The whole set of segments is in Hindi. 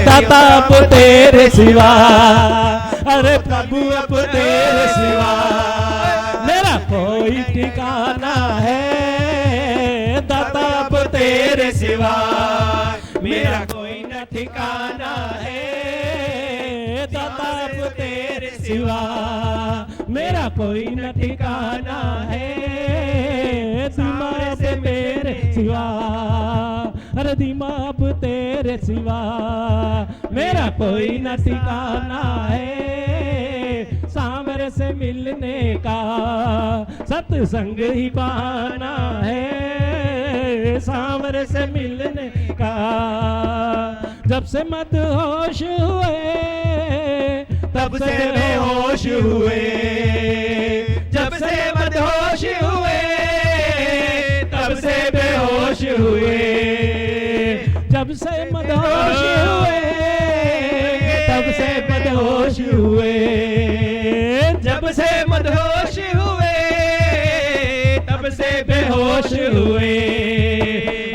दाता अब तेरे सिवा, अरे प्रभु अब तेरे सिवा मेरा कोई ठिकाना है, दाता अब तेरे सिवा मेरा कोई न ठिकाना है, दाता अब तेरे सिवा मेरा कोई न ठिकाना है, धीमा अब तेरे सिवा, अरे धीमा अब तेरे सिवा मेरा कोई न ठिकाना है, सांवरे से मिलने का सत्संग ही बहाना है, सांवरे से मिलने का, जब से मदहोश हुए तब से बेहोश हुए, जब से मदहोश हुए तब से बेहोश हुए, जब से मदहोश हुए तब से मदहोश हुए, जब से मदहोश हुए तब से बेहोश हुए,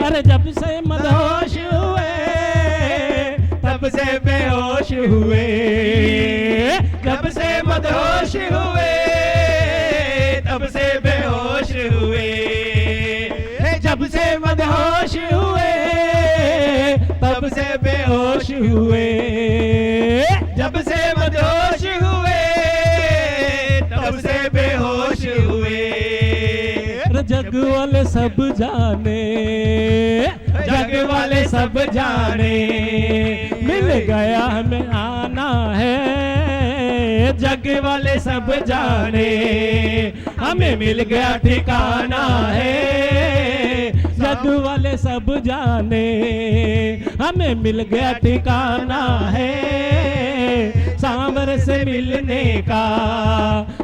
अरे जब से मदहोश हुए तब से बेहोश हुए, जब से मदहोश हुए तब से बेहोश हुए, जब से मदहोश हुए तब से बेहोश हुए, जब से मदहोश हुए तब से बेहोश हुए, जग वाले सब जाने, जग वाले सब जाने मिल गया हमें आना है, जग वाले सब जाने हमें मिल गया ठिकाना है, जग वाले सब जाने हमें मिल गया ठिकाना है, सांवर से मिलने का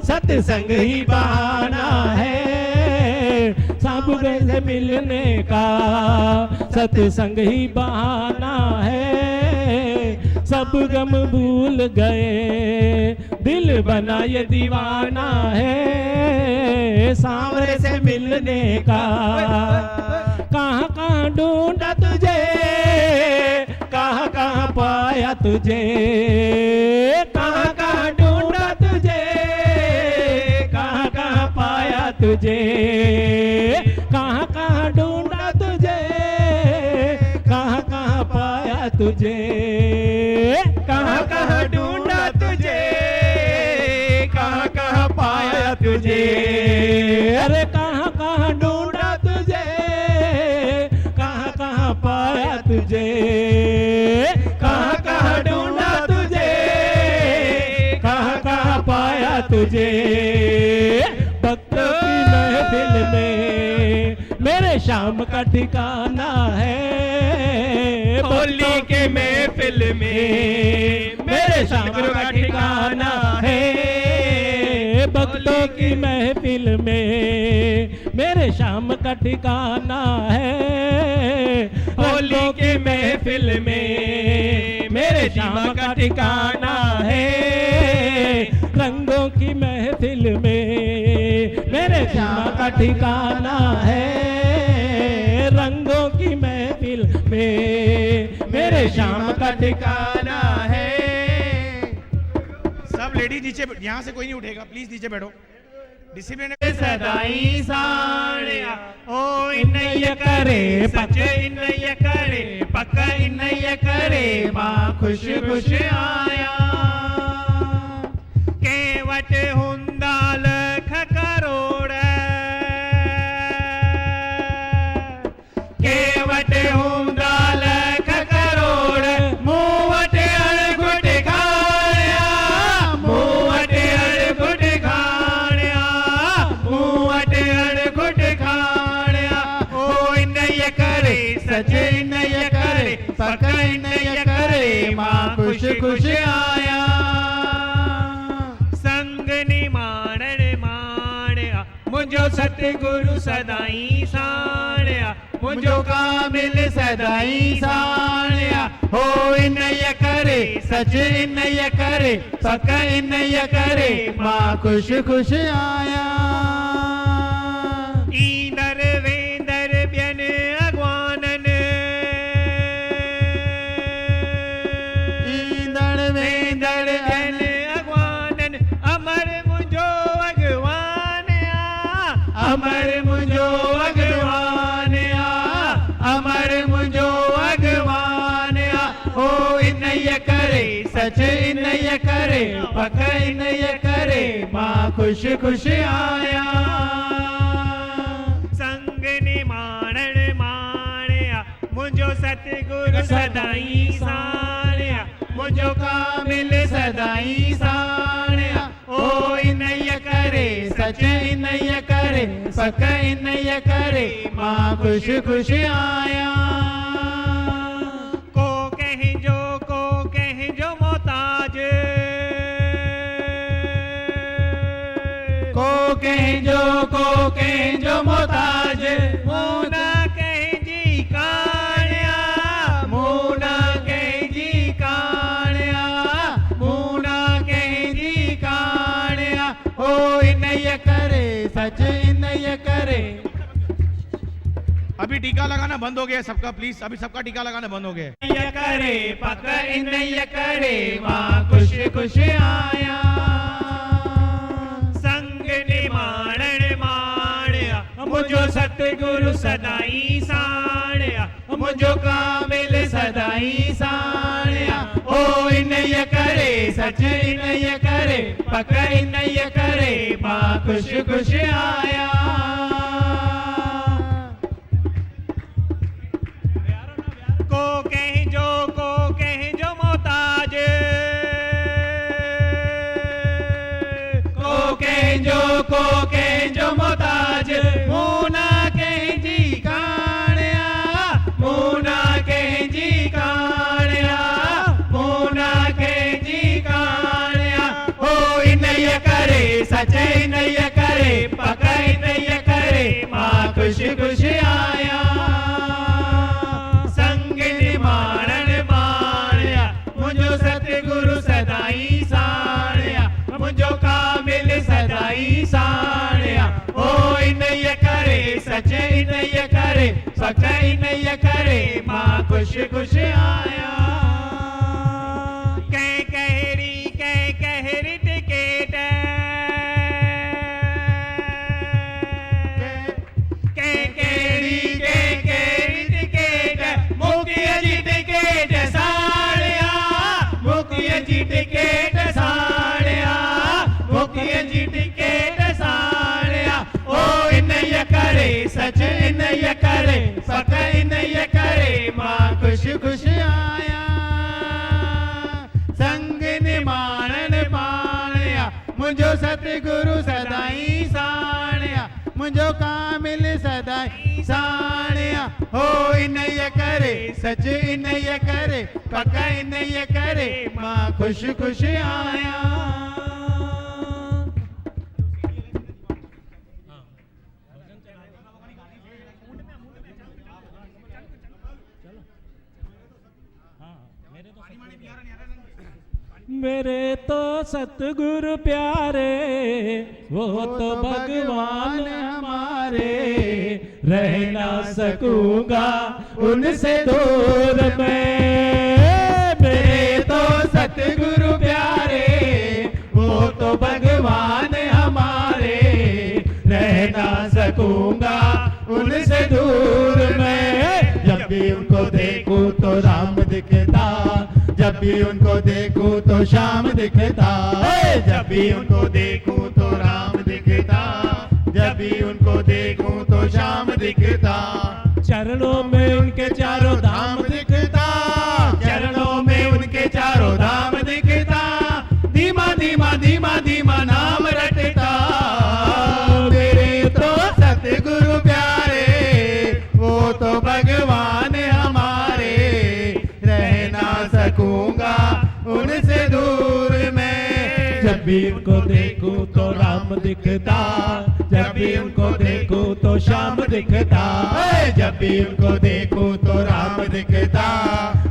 सत्संग ही बहाना है, सांवर से मिलने का सत्संग ही बहाना है, सब गम भूल गए दिल बना ये दीवाना है, सांवरे से मिलने का, कहाँ कहाँ ढूंढा तुझे, कहाँ कहाँ पाया तुझे, कहाँ कहाँ ढूंढा तुझे, कहाँ कहाँ पाया तुझे, कहाँ कहाँ ढूंढा तुझे, कहाँ कहाँ पाया तुझे, कहाँ कहाँ ढूंढा तुझे, कहाँ कहाँ पाया तुझे, अरे कहाँ कहाँ ढूंढा तुझे, कहाँ कहाँ पाया तुझे, कहाँ कहाँ ढूंढा तुझे, कहाँ कहाँ पाया तुझे, भक्तों की महफिल में मेरे शाम का ठिकाना है, होली के महफिल में मेरे शाम का ठिकाना है, भक्तों की महफिल में मेरे शाम का ठिकाना है, होली के महफिल में मेरे शाम का ठिकाना है, रंगों की महफिल में मेरे शाम का ठिकाना है, रंगों की महफिल में मेरे शाम का ठिकाना है। सब लेडीज नीचे, यहाँ से कोई नहीं उठेगा, प्लीज नीचे बैठो, डिसिप्लिन। सदाई साड़िया ओ इन्नय करे सच इन्नय करे पक्का इन्नय करे माँ खुश खुश आया केवट हुंदा लख करोड़ केवट हुंदा लख करोड़ मूवट अड़गुट खाया मूवट अड़गुट खाया मूवट अड़गुट खाया ओ इन्नय करे सच इन्नय करे पक्का इन्नय करे माँ खुश खुश आया मुझो सतगुरु सदाई साणिया मुझो कामिल सदाई साणिया हो इन्नय करे सच इन्नय करे पक इन्नय करे माँ खुश खुश आया ईंदर वेंदर बियन अगवानन ॾींदड़ आहिनि अॻवाननि अमर मुंहिंजो अॻवान आ अमर मुंहिंजो अॻवान आ अमर मुंहिंजो अॻवान आ ओ इन्हीअ करे सच इन्हीअ करे पक इन्हीअ करे मां ख़ुशि ख़ुशि आहियां संग निमाणण माणिया मुंहिंजो सतगुरु सदाई साणिया मुंहिंजो कामिल सदाई साणिया ओ इन्हीअ करे सच इन्हीअ करे पक इन्हीअ करे मां ख़ुशि ख़ुशि आहियां को कंहिंजो मोहताज को कंहिंजो मोहताज मूं न कंहिंजी काणिया मूं न कंहिंजी काणिया मूं न कंहिंजी काणिया ओ इन्हीअ करे सच इन्हीअ करे अभी टीका लगाना बंद हो गया सबका, प्लीज अभी सबका टीका लगाना बंद हो गया। इन्हीअ करे पक इन्हीअ करे मां ख़ुशि ख़ुशि आहियां संग निमाणण माणिया मुंहिंजो सतगुरु सदाई साणिया मुंहिंजो कामिल सदाई साणिया ओ इन्हीअ करे सच इन्हीअ करे पक इन्हीअ करे मां ख़ुशि ख़ुशि आहियां को कंहिंजो मोहताज को कंहिंजो मोहताज मूं न कंहिंजी काणिया मूं न कंहिंजी काणिया मूं न कंहिंजी काणिया ओ इन्हीअ करे सच इन्हीअ करे पक इन्हीअ करे मां ख़ुशि ख़ुशि आहियां संग निमाणण माणिया मुंहिंजो सतगुरु सदाई साणिया मुंहिंजो कामिल सदाई साणिया ओ इन्हीअ करे सच इन्हीअ करे पक इन्हीअ करे मां ख़ुशि ख़ुशि आहियां कंहिं कहिड़ी टिकेट कंहिं कहिड़ी टिकेट मुक्तीअ जी टिकेट साणिया मुक्तीअ जी टिकेट साणिया मुक्तीअ जी टिकेट साणिया ओ इन्हीअ करे सच इन्हीअ करे पक इन्हीअ करे मां ख़ुशि ख़ुशि आहियां संग निमाणण माणिया मुंहिंजो सतगुरु सदाई साणिया मुंहिंजो कामिल सदाई साणिया हो इन्हीअ करे सच इन्हीअ करे पक इन्हीअ करे मां ख़ुशि ख़ुशि आहियां मेरे तो सतगुरु प्यारे वो तो भगवान हमारे रह ना सकूंगा उनसे दूर मैं मेरे तो सतगुरु प्यारे वो तो भगवान हमारे रह ना सकूंगा उनसे दूर मैं जब भी उनको देखूं तो राम दिखता जब भी उनको देखूं तो श्याम दिखता जब भी उनको देखूं तो राम दिखता जब भी उनको देखूं तो श्याम दिखता चरणों में उनके चारों धाम दिखता चरणों में उनके चारों धाम दिखता धीमा धीमा धीमा धीमा नाम रटता मेरे तो सतगुरु प्यारे वो तो भगवान हमारे रह ना सकूंगा उनसे दूर मैं जब भी उनको देखूं तो राम दिखता जब भी उनको देखूं तो श्याम दिखता जब भी उनको देखूं तो राम दिखता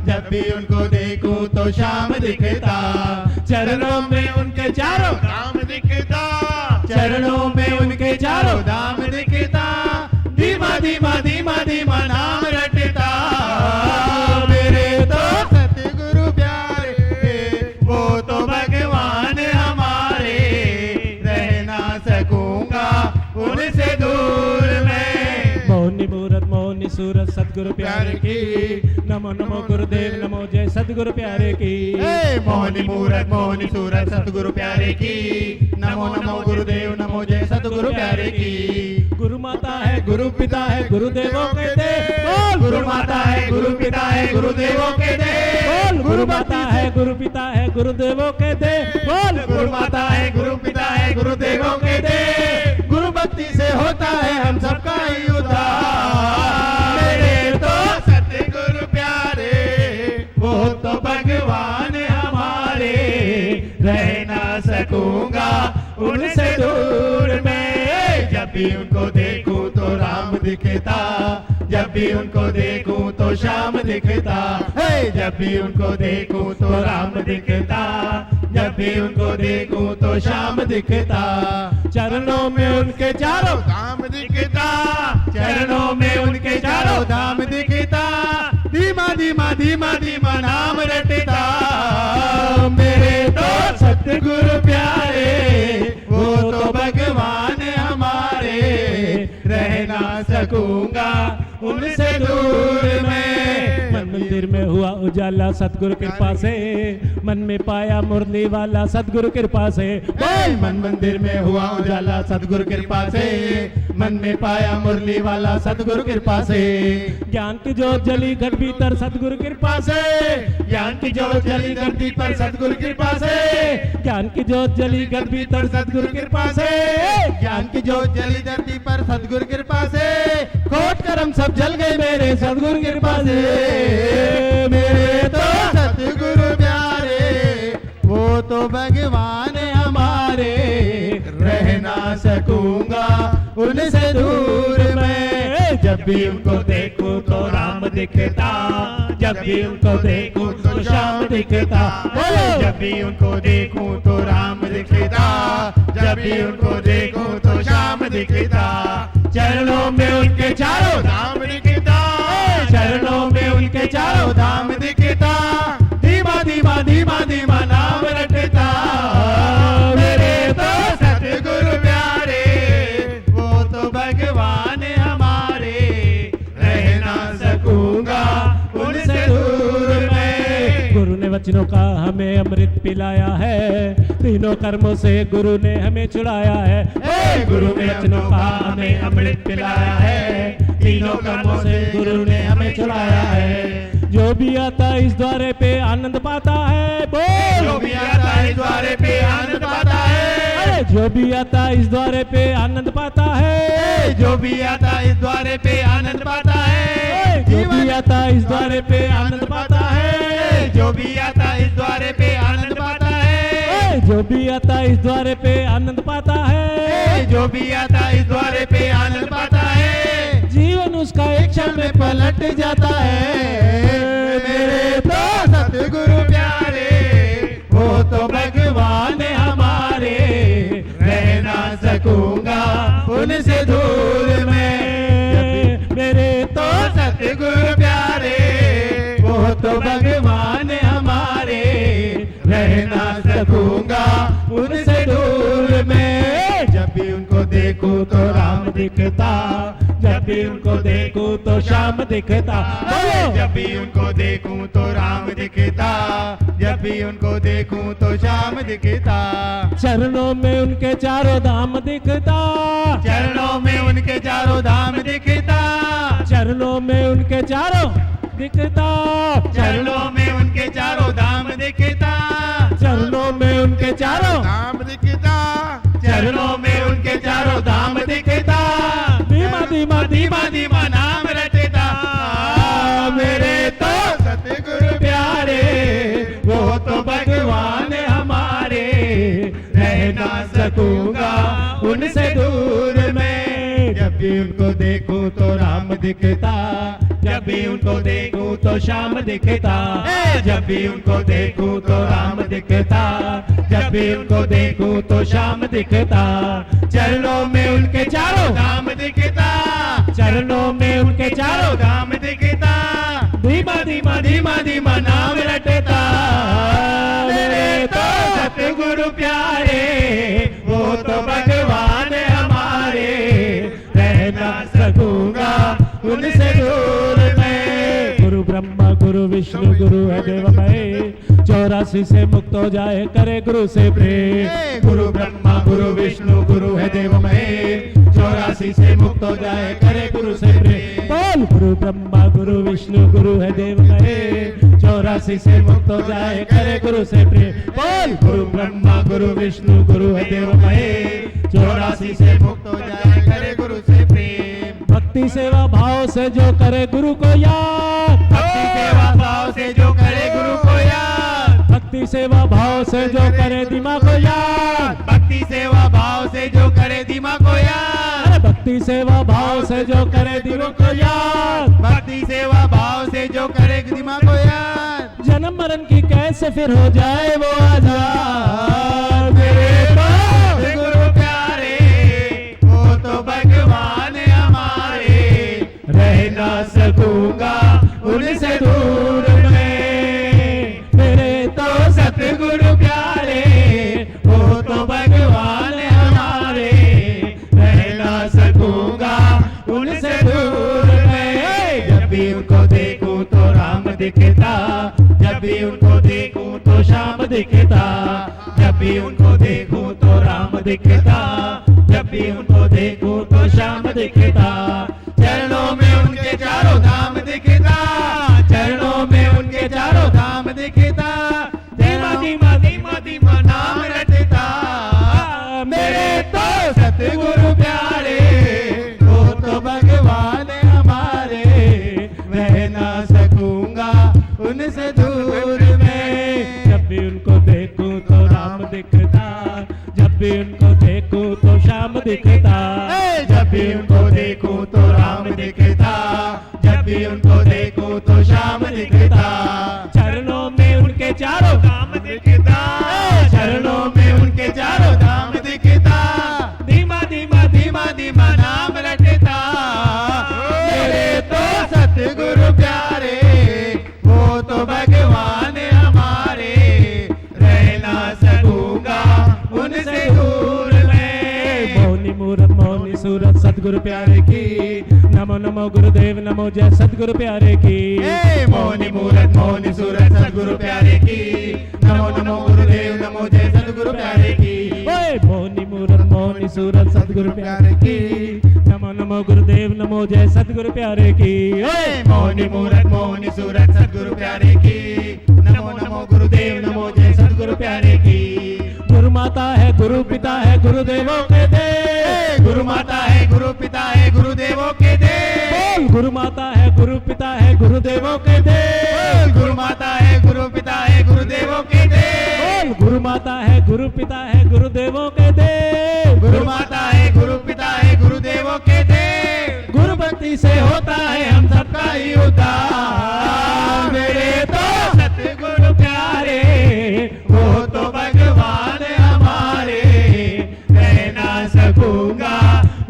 जब भी उनको देखूं तो श्याम दिखता चरणों में उनके चारों धाम दिखता चरणों में उनके चारों धाम दिखता धीमा धीमा धीमा धीमा नाम रटता मेरे तो सतगुरु प्यारे वो तो सूरत सतगुरु प्यारे की। नमो नमो गुरुदेव नमो जय सतगुरु प्यारे की। मोहनी मूरत मोहनी सूरत सतगुरु प्यारे की। नमो नमो गुरुदेव नमो जय सतगुरु प्यारे की। गुरु माता है गुरु पिता है गुरुदेवों के दे बोल। गुरु माता है गुरु पिता है गुरुदेवों के दे बोल। गुरु माता है गुरु पिता है गुरुदेवों के दे बोल। गुरु माता है गुरु पिता है गुरुदेवों के दे। गुरु भक्ति से होता है हम सबका ही उद्धार। मेरे तो सतगुरु प्यारे वो तो भगवान हमारे। रह ना सकूंगा उनसे दूर मैं। जब भी उनको देखूं तो राम दिखता। जब भी उनको देखूं तो श्याम दिखता। जब भी उनको देखूं तो राम दिखता। जब भी उनको देखूं तो श्याम दिखता। चरणों में उनके चारों धाम दिखता। चरणों में उनके चारों धाम दिखता। धीमा धीमा धीमा धीमा नाम रटता। मेरे तो सतगुरु प्यारे वो तो भगवान हमारे। रह ना सकूंगा उनसे दूर मैं। मन मंदिर में हुआ उजाला सतगुरु कृपा से। मन में पाया मुरली वाला सतगुरु कृपा से। मन मंदिर में हुआ उजाला सतगुरु कृपा से। मन में पाया मुरली वाला सतगुरु कृपा से। ज्ञान की जोत जली घर भीतर सतगुरु कृपा से। ज्ञान की जोत जली धरती पर सतगुरु कृपा से। ज्ञान की जोत जली घर भीतर सतगुरु कृपा से। ज्ञान की जोत जली धरती पर सतगुरु कृपा से। खोट करम सब जल गए मेरे सतगुरु कृपा से। मेरे तो सतगुरु प्यारे वो तो भगवान हमारे। रह ना सकूंगा उनसे दूर मैं। जब भी उनको देखूं तो राम दिखता। जब भी उनको देखूं तो श्याम दिखता। जब भी उनको देखूं तो राम दिखता। जब भी उनको देखूं तो श्याम दिखता। चरणों में उनके चारों धाम दिखता। चरणों में उनके चारों धाम दिखता। धीमा धीमा धीमा धीमा नाम रटता। मेरे तो सतगुरु प्यारे वो तो भगवान हमारे। रह ना सकूंगा उनसे दूर मैं। गुरु ने वचनों का हमें अमृत पिलाया है। तीनों कर्मों से गुरु ने हमें छुड़ाया है। गुरु ने वचनों का हमें अमृत पिलाया है। तीनों कर्मों से गुरु ने हमें छुड़ाया है। जो भी आता इस द्वारे पे आनंद पाता है। बोल। जो भी आता इस द्वारे पे आनंद पाता है। जो भी आता इस द्वारे पे आनंद पाता है। जो भी आता इस द्वारे पे आनंद पाता है। जो भी आता इस द्वारे पे आनंद पाता है। जो भी आता इस द्वारे पे आनंद पाता है। जो भी आता इस द्वारे पे आनंद पाता है। जो भी आता इस द्वारे पे आनंद पाता है। जीवन उसका एक क्षण में पलट जाता है। मेरे तो सतगुरु प्यारे वो तो भगवान हमारे। रह ना सकूंगा उनसे दूर मैं। मेरे तो सतगुरु प्यारे वो तो भगवान हमारे। रह ना सकूंगा उनसे दूर मैं। जब भी उनको देखूं तो राम दिखता। जब भी उनको देखूं तो श्याम दिखता। जब भी उनको देखूं तो राम दिखता। जब भी उनको देखूं तो श्याम दिखता। चरणों में उनके चारों धाम दिखता। चरणों में उनके चारों धाम दिखता। चरणों में उनके चारों दिखता। चरणों में उनके चारों धाम दिखता। चरणों में उनके चारों धाम दिखता। चरणों में उनके चारों धाम दिखता। धीमा धीमा धीमा धीमा नाम रटता। मेरे तो सतगुरु प्यारे वो तो भगवान हमारे। रह ना सकूंगा उनसे दूर मैं। जब भी उनको देखूं तो राम दिखता। जब भी उनको देखूं तो श्याम दिखता। जब भी उनको देखूं तो राम दिखता। जब भी उनको देखूं तो श्याम दिखता। चरणों में उनके चारों धाम दिखता। चरणों में उनके चारों धाम दिखता। धीमा धीमा धीमा धीमा नाम रटता। मेरे तो सतगुरु प्यारे वो तो भगवान हमारे। रह ना सकूंगा उनसे दूर गुरु विष्णु गुरु है देवमय, 84 से मुक्त हो जाए करे गुरु से प्रेम। गुरु ब्रह्मा गुरु विष्णु गुरु है देवमय, 84 से मुक्त हो जाए करे गुरु से प्रेम। बोल गुरु ब्रह्मा गुरु विष्णु गुरु है देवमय, 84 से मुक्त हो जाए करे गुरु से प्रेम। बोल गुरु ब्रह्मा गुरु विष्णु गुरु है देवमय, 84 से मुक्त हो जाए करे गुरु से प्रेम। भक्ति सेवा भाव से जो करे गुरु को याद, भक्ति सेवा भाव से जो करे गुरु को याद, भक्ति सेवा भाव से जो करे दिमाग को याद, भक्ति सेवा भाव से जो करे दिमाग को याद, भक्ति सेवा भाव से जो करे दिमाग को याद, भक्ति सेवा भाव से जो करे दिमाग को याद। जन्म मरण की कैसे फिर हो जाए वो आजाद। मेरे तो गुरु प्यारे, वो तो भगवान हमारे, रह ना सकूंगा उनसे दूर में। मेरे तो सतगुरु प्यारे, वो तो भगवान हमारे, रह ना सकूंगा उनसे दूर में। जब भी उनको देखूं तो राम दिखता, जब भी उनको देखूं तो श्याम दिखता, जब भी उनको देखूं तो राम दिखता, जब भी उनको देखूं तो श्याम दिखता। चरणों में उनके चारों धाम दिखता, चरणों में उनके चारों धाम दिखता। धीमा धीमा धीमा धीमा नाम रटता। मेरे तो सतगुरु प्यारे, वो तो भगवान हमारे, रह ना सकूंगा उनसे दूर में। जब भी उनको देखूं तो राम दिखता, जब भी उनको देखूं तो श्याम दिखता, जब भी उनको देखूं तो राम दिखता, जब भी उनको देखूं तो श्याम दिखता। चरणों में उनके चारों धाम दिखता, चरणों में उनके चारों धाम दिखता। धीमा धीमा धीमा धीमा नाम रटता। मेरे तो सतगुरु प्यारे, वो तो भगवान हमारे, रह ना सकूंगा उनसे दूर में। मौनी मूरत मौनी सूरत सतगुरु प्यारे की, नमो नमो गुरुदेव नमो जय सतगुरु प्यारे की। मौनी मूरत मौनी सूरत सतगुरु प्यारे की, नमो नमो गुरुदेव नमो जय सतगुरु प्यारे की। ओए मौनी मूरत मौनी सूरत सतगुरु प्यारे की, नमो नमो गुरुदेव नमो जय सतगुरु प्यारे की। ओए मौनी मूरत मौनी सूरत सतगुरु प्यारे की, नमो नमो गुरुदेव नमो जय सतगुरु प्यारे की। गुरु माता है गुरु पिता है गुरुदेवों के दे, गुरु माता है गुरु पिता है गुरुदेवों के दे। गुरु माता है गुरु पिता है गुरुदेवों के दे, गुरु माता है गुरु पिता है गुरुदेवों के दे। गुरु माता है गुरु पिता है गुरुदेवों के दे, गुरु माता है गुरु पिता है गुरुदेवों के दे। गुरु भक्ति से होता है हम सबका ही उद्धार। मेरे तो सतगुरु प्यारे, वो तो भगवान हमारे, रह ना सकूंगा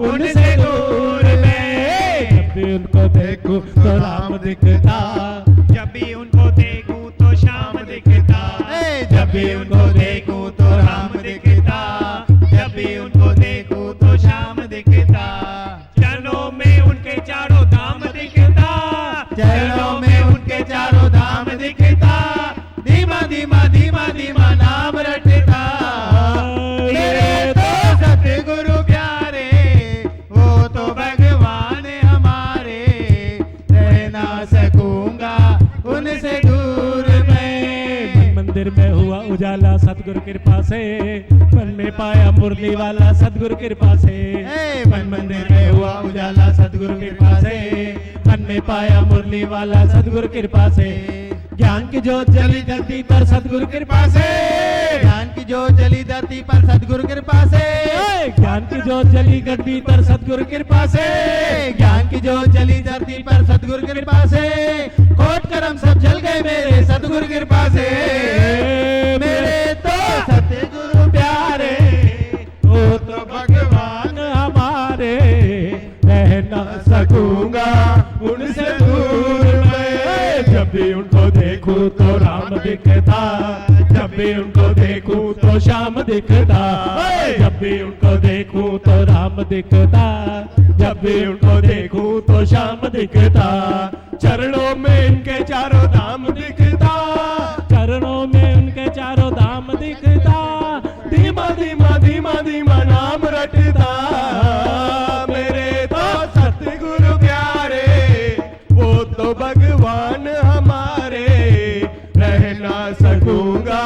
उनसे दूर में। जब भी उनको देखूं तो राम दिखता, जब भी उनको देखूं तो श्याम दिखता, जब भी उनको देखूं तो राम दिखता, जब भी उनको देखूं तो श्याम दिखता। चरणों में उनके चारों धाम दिखता, चरणों में उनके चारों धाम दिखता। धीमा धीमा धीमा धीमा नाम रटता। मेरे तो सतगुरु प्यारे, वो तो भगवान हमारे, रह ना सकूंगा उनसे दूर में। मंदिर में हुआ उजाला सतगुरु कृपा से, मन में पाया मुरली वाला सतगुरु कृपा से। मन मंदिर में हुआ उजाला सतगुरु कृपा से, मन में पाया मुरली वाला सतगुरु कृपा से। ज्ञान की जोत जली धरती पर सतगुरु कृपा से, ज्ञान की जोत जली धरती पर सतगुरु कृपा से। ज्ञान की जोत जली गढ़ भीतर सतगुरु कृपा से, ज्ञान की जोत जली धरती पर सतगुरु कृपा से। कोट करम सब जल गए मेरे सतगुरु कृपा से। मेरे तो सतगुरु प्यारे, वो तो भगवान हमारे, रह ना सकूंगा उनसे दूर में। जब भी उनको देखूं तो राम दिखता, जब भी उनको देखूं तो श्याम दिखता, जब भी उनको देखूं तो राम दिखता, जब भी उनको देखूं तो श्याम दिखता। चरणों में इनके चारों धाम दिखता, चरणों में उनके चारों धाम दिखता, धीमा धीमा धीमा धीमा नाम रटता। मेरे तो सतगुरु प्यारे, वो तो भगवान हमारे, रह ना सकूंगा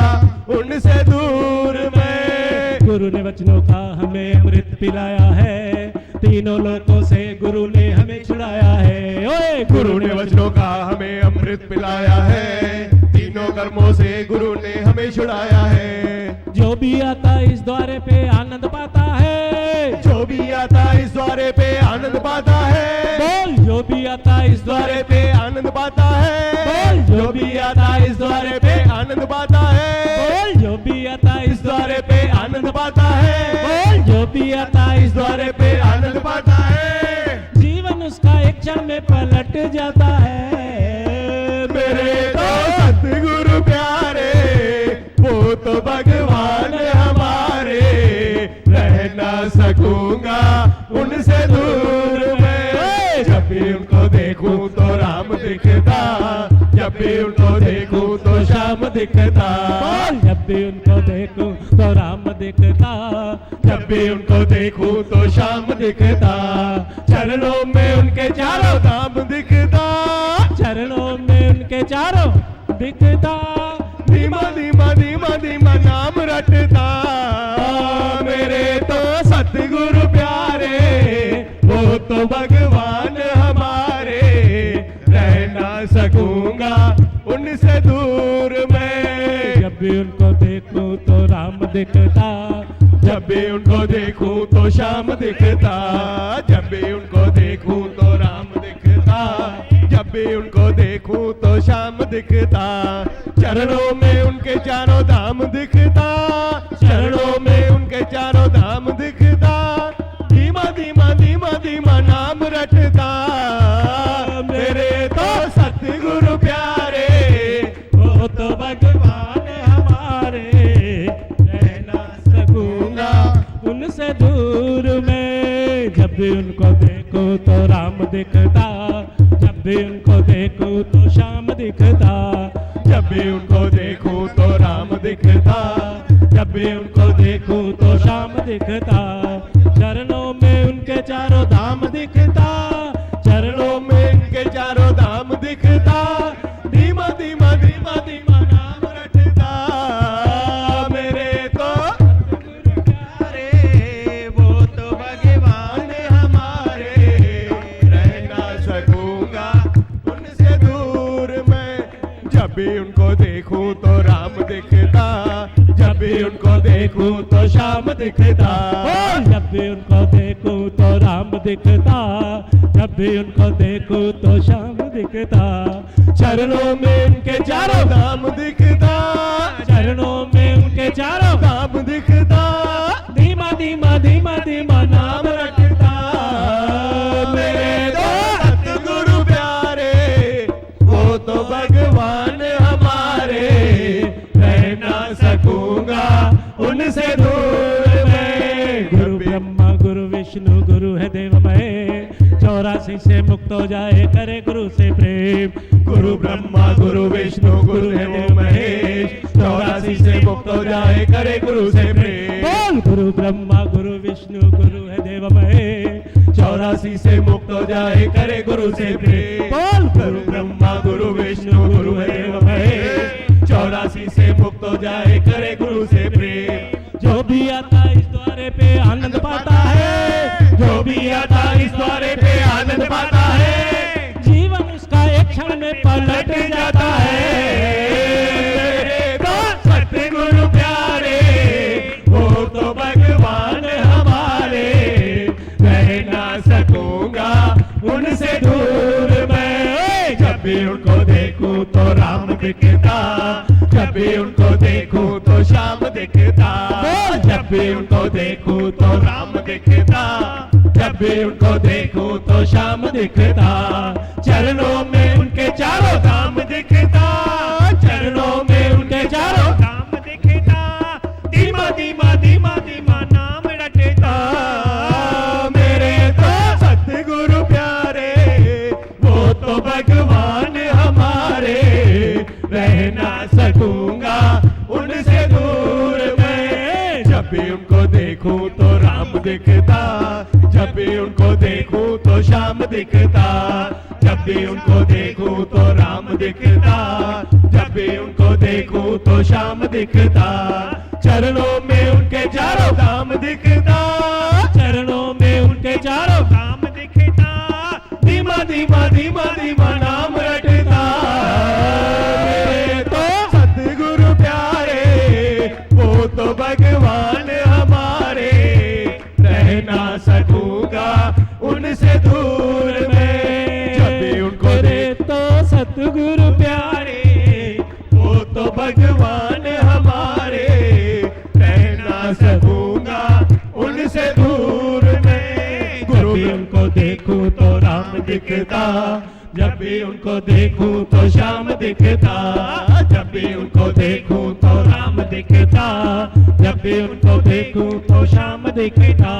उनसे दूर मैं। गुरु ने वचनों का हमें अमृत पिलाया है, तीनों लोकों से गुरु ने हमें छुड़ाया है। ओए गुरु ने वचनों का हमें अमृत पिलाया है, तीनों कर्मों से गुरु ने हमें छुड़ाया है। जो भी आता इस द्वारे पे आनंद पाता है, जो भी आता इस द्वारे पे आनंद पाता है, बोल जो भी आता इस द्वारे द्वारे पे आनंद पाता है। बोल जो भी आता इस द्वारे पे आनंद पाता है, बोल जो भी आता इस इस द्वारे पे आनंद पाता है। बोल जो भी आता इस इस द्वारे पे आनंद पाता है। जीवन उसका एक क्षण में पलट जाता है। मेरे तो सतगुरु प्यारे, वो तो भगवान हमारे, रह ना सकूंगा उनसे दूर मैं। जब भी उनको देखूं तो राम दिखता, जब भी उनको देखूं तो श्याम दिखता। बोल जब भी उनको देखूं तो राम दिखता, जब भी उनको देखूं तो श्याम दिखता। चरणों में उनके चारों धाम दिखता, चरणों में उनके चारों दिखता, धीमा धीमा धीमा धीमा नाम रटता। मेरे तो सतगुरु प्यारे, वो तो भगवान हमारे, रह ना सकूंगा उनसे दूर मैं। जब भी उनको देखूं तो राम दिखता, जब भी उनको देखूं तो श्याम दिखता, जब भी उनको देखूं तो राम दिखता, जब भी उनको देखूं तो श्याम दिखता। चरणों में उनके चारों धाम दिखता, चरणों में उनके चारों धाम दिखता, धीमा धीमा धीमा धीमा नाम रटता। मेरे तो सतगुरु प्यारे, वो तो भगवान हमारे, रह ना सकूंगा उनसे दूर मैं। जब भी उनको देखूं तो राम दिखता, जब भी उनको देखूं तो श्याम दिखता, जब भी उनको देखूं तो राम दिखता, जब भी उनको देखूं तो श्याम दिखता। चरणों में उनके चारों धाम दिखता, चरणों में इनके चारों धाम दिखता, धीमा धीमा धीमा धीमा नाम रटता। मेरे तो सतगुरु प्यारे, वो तो भगवान हमारे, रह ना सकूंगा उनसे दूर मैं। जब भी उनको देखूं तो राम दिखता, जब भी उनको देखूं तो श्याम दिखता। जब भी उनको देखूं तो राम दिखता, जब भी उनको देखूं तो श्याम दिखता। चरणों में उनके चारों धाम दिखता, चरणों में उनके चारों धाम दिखता, धीमा धीमा धीमा धीमा नाम नाम रटता। मेरे तो सतगुरु प्यारे, वो तो भगवान हमारे, रह ना सकूंगा उनसे दूर मैं। गुरु ब्रह्मा गुरु विष्णु गुरु है देवमय, 84 से मुक्त हो जाए करे गुरु से प्रेम। गुरु ब्रह्मा गुरु विष्णु गुरु है वो महेश, 84 से मुक्त हो जाए करे गुरु से प्रेम। बोल गुरु ब्रह्मा गुरु विष्णु गुरु है देवमय, 84 से मुक्त हो जाए करे गुरु से प्रेम। बोल गुरु ब्रह्मा गुरु विष्णु गुरु है देव महेश, 84 से मुक्त हो जाए करे गुरु से प्रेम। जो भी आता इस द्वारे पे आनंद पाता है, जो भी आता इस द्वारे पे आनंद पाता है, जीवन उसका एक क्षण में पलट जाता है। मेरे तो सतगुरु प्यारे, वो तो भगवान हमारे, रह ना सकूंगा उनसे दूर मैं। जब भी उनको देखूं तो राम दिखता, जब भी उनको देखूं तो श्याम दिखता। जब भी उनको देखूं तो राम दिखता, जब भी उनको देखूं तो श्याम दिखता। चरणों में उनके चारों धाम दिखता, चरणों में उनके चारों धाम दिखता, धीमा धीमा धीमा धीमा नाम रटता। मेरे तो सतगुरु प्यारे, वो तो भगवान सकूंगा उनसे दूर मैं। जब भी उनको देखूं तो राम दिखता, जब भी उनको देखूं तो श्याम दिखता, जब भी उनको देखूं तो राम दिखता, जब भी उनको देखूं तो श्याम दिखता। चरणों में उनके चारों धाम दिखता, चरणों में उनके चारों धाम दिखता। धीमा धीमा धीमा धीमा नाम रटता मेरे तो सतगुरु प्यारे, वो तो भगवान हमारे। रह ना सकूंगा उनसे दूर मैं। जब भी उनको देख तो सतगुरु प्यारे, वो तो भगवान हमारे। रह ना सकूंगा उनसे दूर मैं। जब भी उनको देखूं तो राम दिखता, जब भी उनको देखूं तो श्याम दिखता, जब भी उनको देखूं तो राम दिखता, जब भी उनको देखूं तो श्याम दिखता।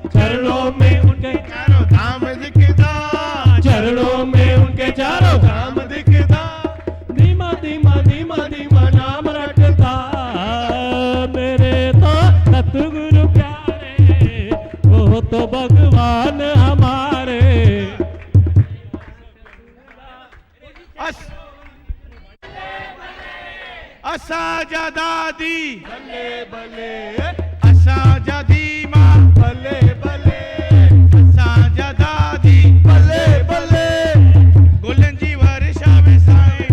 चरणों में उनके चारों धाम दिखता, चरणों में उनके चारों धाम दिखता। धीमा धीमा धीमा धीमा नाम रटता मेरे तो सतगुरु प्यारे, वो तो भगवान हमारे। असाजादी भले भले असाजादी माँ भले भले असाजादी भले भले गुलन जी वर्षा वेसाए,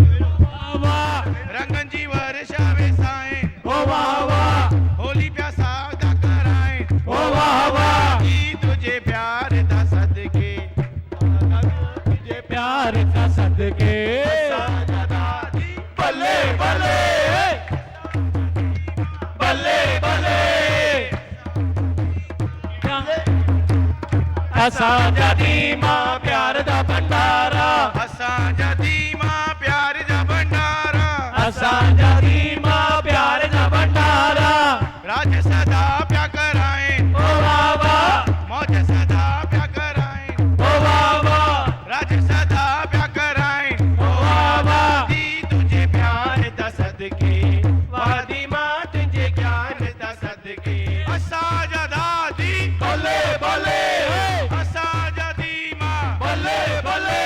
वाह रंगन जी वर्षा वेसाए, ओ वाह वाह होली प्यासा दा कराए, ओ वाह वाह जी तुझे प्यार दा सदके, तुझे प्यार का सदके। असाजादी भले भले भले भले असाजादी मां प्यार दा भंडारा, असाजादी माँ प्यार दा भंडारा, असाजादी मां प्यार दा भंडारा। राज सदा प्या कराए, ओ वाह वाह मौज सदा प्या कराए, ओ वाह वाह राज सदा प्या कराए, ओ वाह वाह दी तुझे प्यार दा सदके, वादी माँ तुझे ज्ञान दा सदके। असाजादी भले भले असाजादी माँ भले भले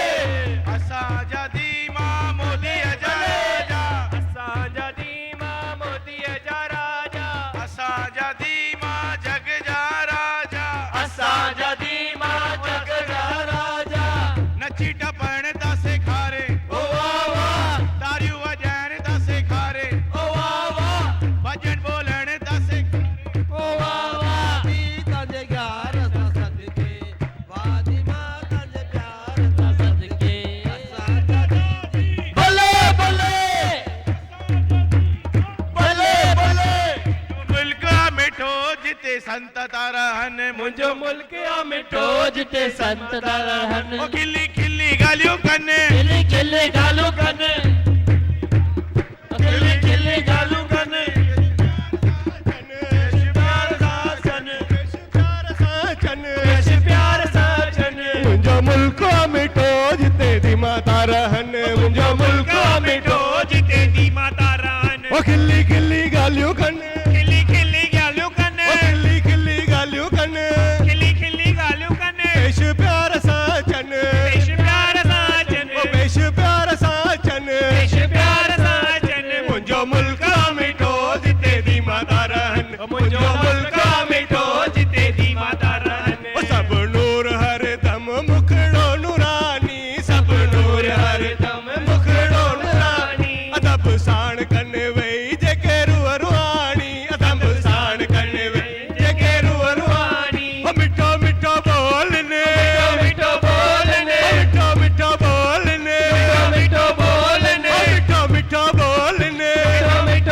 असाजादी माँ मोदी अजा राजा, असाजादी मां मोदी जा राजा, असाजादी माँ जग जा राजा, असाजादी मां जग जा राजा। नची टपण दा सिखारे, ओ वाह वाह तारियूं वॼाइण दा सिखारे, ओ वाह वाह भॼन बोलण दा सिखारे। ओ वाह वाह तंजे प्यार दा सदके, वादी मां तंजे प्यार दा सदके। भले भले भले भले मुल्क मिठो जिते संत तारहन, मुंहिंजो मुल्क आ मिठो जिते संत दरहन। ओ खिली खिली ॻाल्हियूं कनि, खिले खिले गालू कन, खिले खिले गालू कन। प्यार साचन, पेश प्यार साचन। मुंहिंजो मुल्क मिठो जिते दी माता रहन, मुंहिंजो मुल्क मिठो जिते दी माता रहन, ओ खिली खिली ॻाल्हियूं कनि, खिली खिली ॻाल्हियूं कनि, ओ खिली खिली ॻाल्हियूं कनि। खिली खिली ॻाल्हियूं कनि, पेश प्यार साचन, पेश प्यार साचन, ओ पेश प्यार साचन। पेश प्यार साचन। मुंहिंजो मुल्क मिठो जिते दी माता रहन, मुंहिंजो मुल्क मिठो जिते दी माता रहन, ओ सब नूर हर दम मुखड़ो नूरानी, सब नूर हर दम मुखड़ो नूरानी। अदब साण कन वई जेके रूह रूहानी, अदब साण कन वई जेके रूह रूहानी। ओ मिठो मिठो बोलने, मिठो बोलने, ओ मिठो मिठो बोलने, मिठो बोलने, ओ मिठो मिठो बोलने। मिठो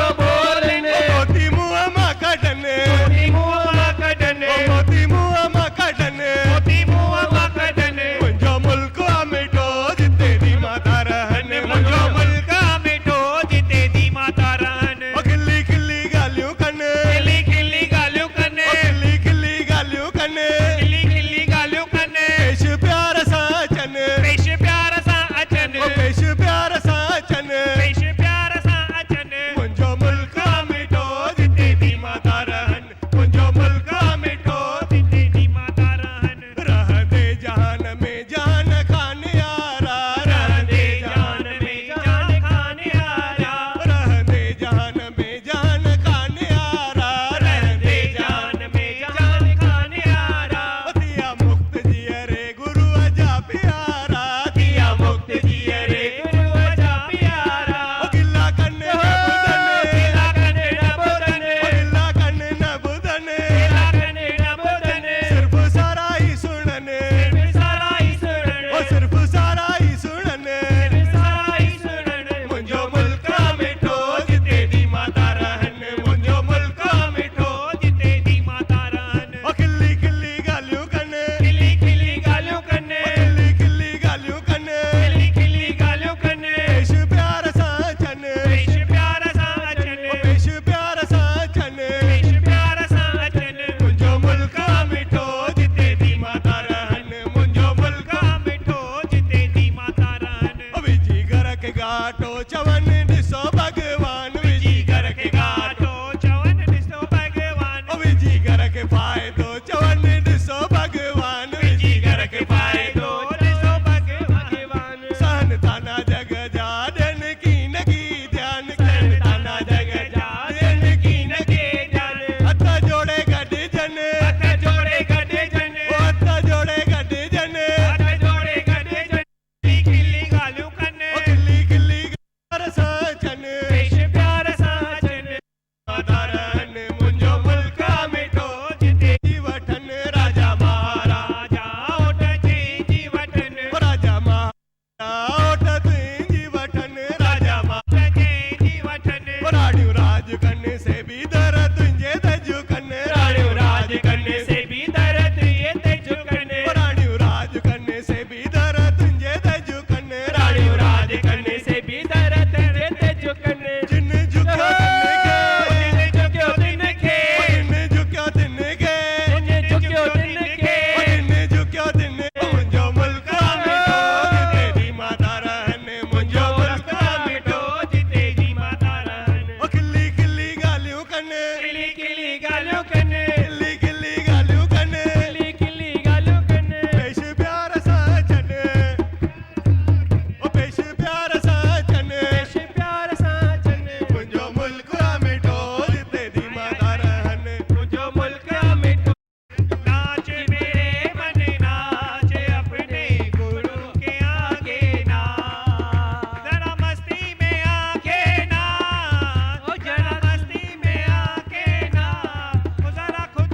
राणियों राज करने से भी दर्द तुझे तजु करने राणियों राज करने से भी दर्द ये तेजु करने राणियों राज करने से भी दर्द तुझे तजु करने राणियों राज करने से भी दर्द ये तेजु करने जिन झुक्यो दिन के जिन झुक्यो दिन के जिन झुक्यो दिन के जिन झुक्यो दिन के मुंजो मुल्क मिटो तेरी माता रहने मुंजो मुल्क मिटो जितेगी माता रहने ओ खिल्ली खिल्ली गालियों करने किली किली गालियों करने खिल्ली खिल्ली गालियों करने किली किली गालियों करने पेश प्यार सा चने ओ पेश प्यार सा चने पेश प्यार सा चने मुंजो मुल्क मिटो तेरी माता रहने मुझो मुल्क मिटो नाच मेरे मन नाच अपने गुरु के आगे नाच जरा मस्ती में आके नाच ओ जरा मस्ती में आके नाच ओ जरा खुद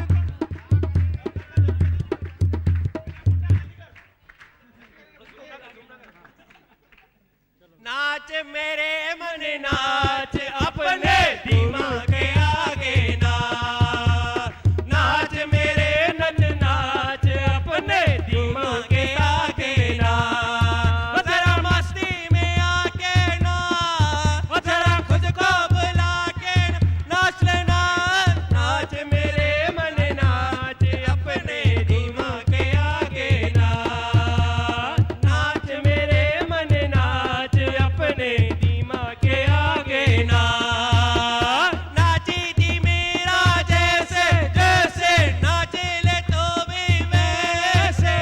नाच मेरे मन नाच अपने दिमाग के आगे नाच नाच मेरे नन नाच अपने दिमाग के आगे नाच जरा मस्ती में आके नाच जरा खुद को बुला के नाच लेना नाच मेरे मन नाच अपने दिमाग के आगे नाच नाच मेरे मन नाच अपने दिमाग के आगे नाच नाची थी मेरा जैसे जैसे नाचे ले तो भी वैसे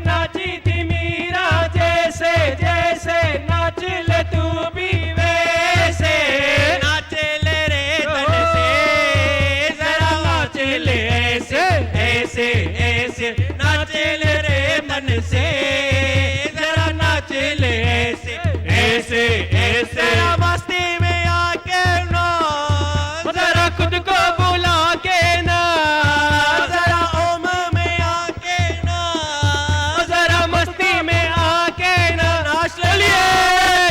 नाची थी मेरा जैसे जैसे नाच ले तू भी वैसे नाचे ले रे तन से जरा नाच ले ऐसे ऐसे ऐसे नाचे ले रे मन से जरा नाच ले ऐसे ऐसे ऐसे जरा मस्ती में आके नाच जरा खुद को बुला के नाच जरा ओम में आके नाच जरा मस्ती में आके नाच लिए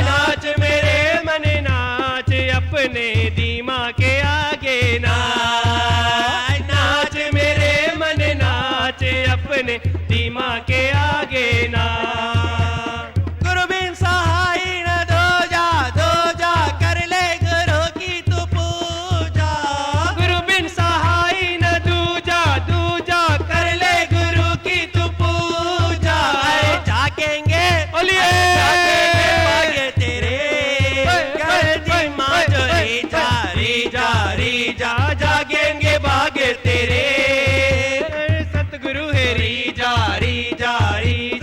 नाच मेरे मन नाच अपने दिमाग के आगे नाच नाच मेरे मन नाच अपने दिमाग के आगे नाच गुरु बिन सहाय न दो जा कर ले गुरु की तू पूजा गुरु बिन सहाय न दूजा कर ले गुरु की तू पूजा जागेंगे बोलिए जागेंगे तेरे कर दी माँ जो री जा जागेंगे भागे तेरे सतगुरु है री जा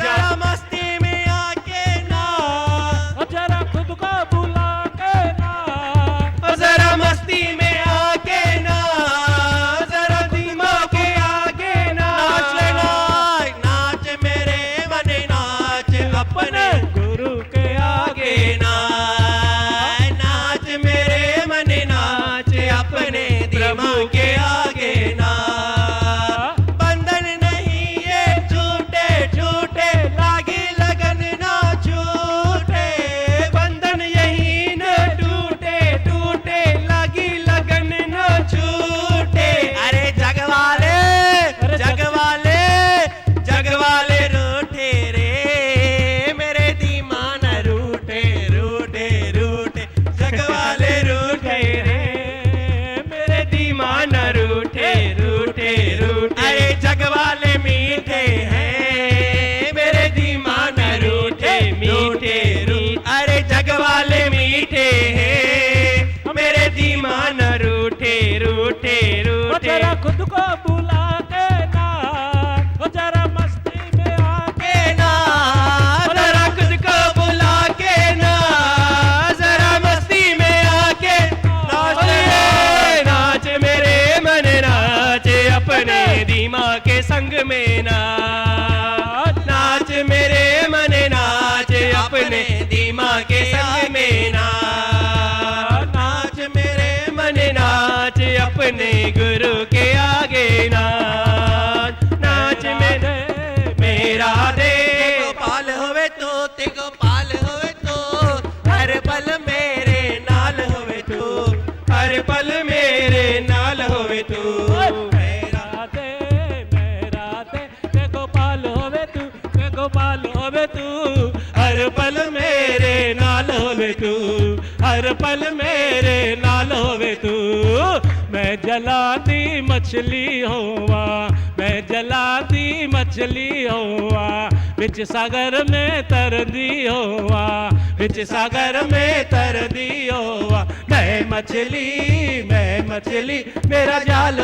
जरा मस्ती में आके नाच जरा खुद को बुला के नाच जरा मस्ती में आके नाच जरा दिमाग के आगे नाच लेना नाच मेरे मन नाच अपने गुरु के आगे नाच नाच मेरे मन नाच अपने दिमाग के आगे नाच बंधन नहीं ये झूठे झूठे लागी लगन ना छूटे बंधन यही न टूटे टूटे लागी लगन न छूटे अरे जग वाले रूठे रे मेरे दीमान रूठे रूठे रूठे जग वाले रूठे रे मेरे दीमान रूठे रूठे रूठे अरे जग वाले मीठे हैं मेरे दीमान रूठे मीठे रूठे अरे जग वाले मीठे हैं मेरे दीमान रूठे रूठे रूठे जरा खुद को बुला के नाच जरा मस्ती में आके नाच जरा खुद को बुला के नाच जरा मस्ती में आके नाच मेरे मन नाच अपने दिमाग के संग में नाच नाच मेरे मन नाच अपने दिमाग के संग में नाच नाच मेरे मन नाच अपने गुरु के आगे नाच नाच मेरा दे गोपाल होवे तो ते गोपाल होवे तो हर पल मेरे नाल होवे तो हर पल मेरे नाल होवे तू मेरा दे ते गोपाल होवे तू हर पल मेरे नाल होवे तू हर पल मेरे नाल होवे तू मैं जलाती मछली होवा मैं जलाती मछली होवा विच सागर में तरदी होवा विच सागर में तरदी होवा मैं मछली मेरा जाल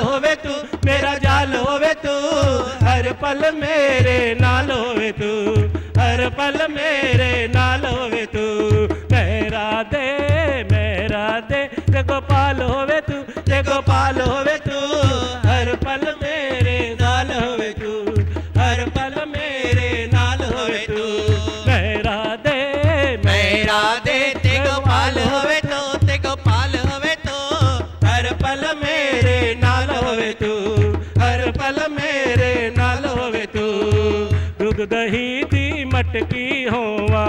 होवे तू हर पल मेरे नाल होवे तू हर पल मेरे नाल होवे तू मेरा दे ते गोपाल होवे तू हर पल मेरे नाल होवे तू हर पल मेरे नाल होवे तू मेरा दे ते गोपाल होवे तो हर पल मेरे नाल होवे तू हर पल मेरे नाल होवे तू दूध दही दी मटकी होवा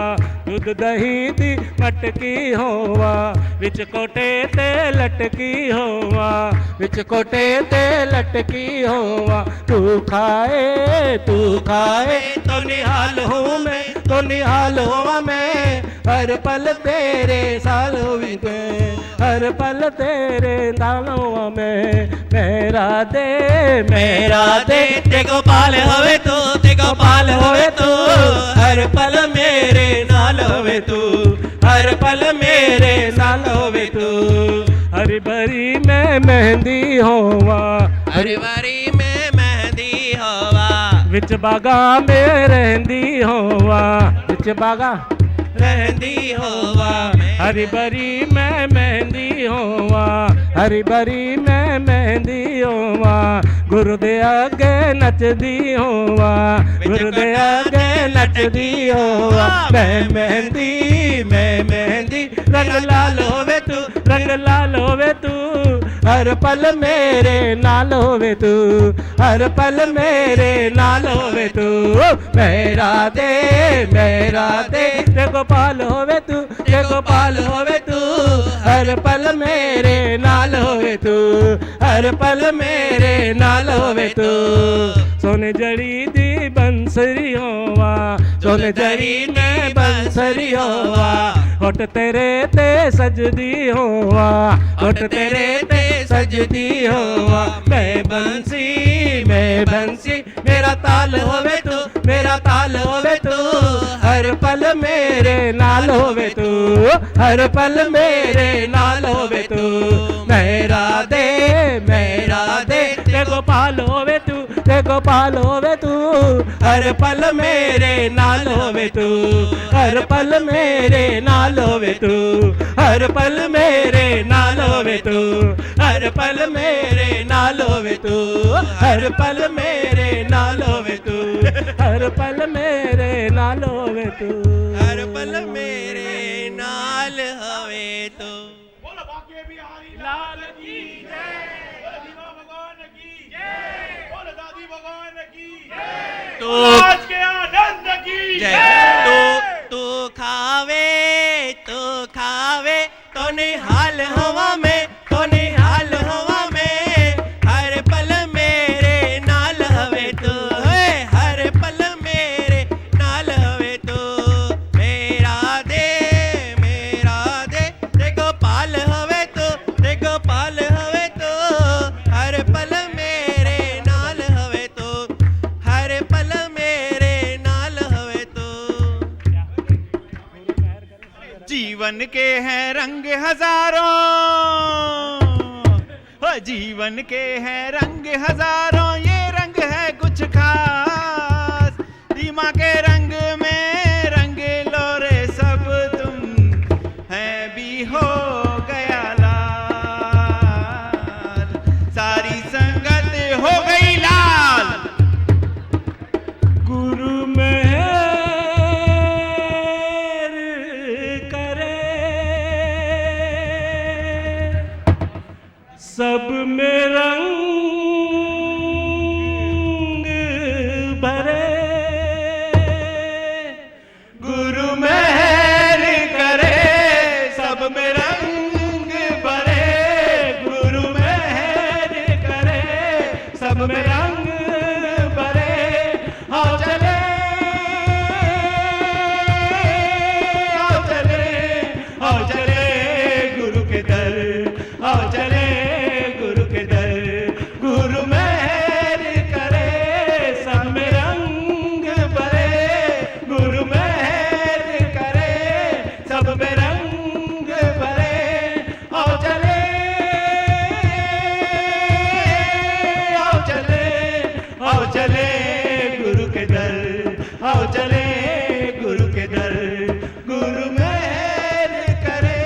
दूध दही दी मटकी होवा विच कोटे ते लटकी होवा विच कोटे ते लटकी होवा तू खाए तो निहाल हूँ मैं तो निहाल होवा मैं हर पल तेरे साल होवी हर पल तेरे नालों में मेरा दे ते गोपाल होवे तो हर पल मेरे नाल होवे तू हर पल मेरे नाल होवे तू हरी भरी में मेहंदी होवा हरी भरी में मेहंदी होवा विच बागा में रहंदी होवा विच बागा रहंदी होवा हरी भरी में मेहंदी होवा हरी भरी में मेहंदी होवा गुरु दे अगे नचदी होवा गुरु दे अगे नचदी होवा मैं मेहंदी रंग लाल होवे तू हर पल मेरे नाल होवे तू हर पल मेरे नाल होवे तू मेरा दे ते गोपाल होवे तू हर पल मेरे नाल होवे तू हर पल मेरे नाल होवे तू सोने जड़ी दी बंसरी होवा सोने जड़ी में बंसरी होवा होठ तेरे ते सजदी होवा होठ तेरे ते सजदी होवा मैं बंसी मेरा ताल होवे तू हर पल मेरे नाल होवे तू हर पल मेरे नाल होवे तू मेरा दे ते गोपाल होवे तू हर पल मेरे नाल होवे तू हर पल मेरे नाल होवे तू हर पल मेरे नाल होवे तू हर पल मेरे नाल होवे तू हर पल मेरे नाल होवे तू हर पल मेरे नाल होवे तू हर पल मेरे नाल होवे तो बोलो बाकी बिहारी लाल की जय बोलो दीवा भगवान की जय बोलो दादी भगवान की तो आज के आनंद की जय तू खावे तो निहाल हवा में हर पल मेरे नाल हवे तो हर पल मेरे नाल हवे तो मेरा दे ते गोपाल हवे तो हर पल मेरे नाल हवे तो हर पल मेरे नाल हवे तो जीवन के हैं रंग हजारों हो जीवन के हैं रंग हजारों ये रंग है कुछ खास सीमा के रंग में रंग लो रे सब तुम है भी हो गया लाल सारी संगत हो गई लाल गुरु मेहर करे सब में रंग भरे गुरु मेहर करे सब में रंग भरे सब में रंग भरे। आओ चले, आओ चले, आओ चले गुरु के दर, आओ चले गुरु के दर। गुरु मेहर करे सब में रंग भरे, गुरु मेहर करे सब में रंग भरे। आओ चले, आओ चले, आओ चले गुरु के दर, आओ चले गुरु के दर। गुरु मेहर करे।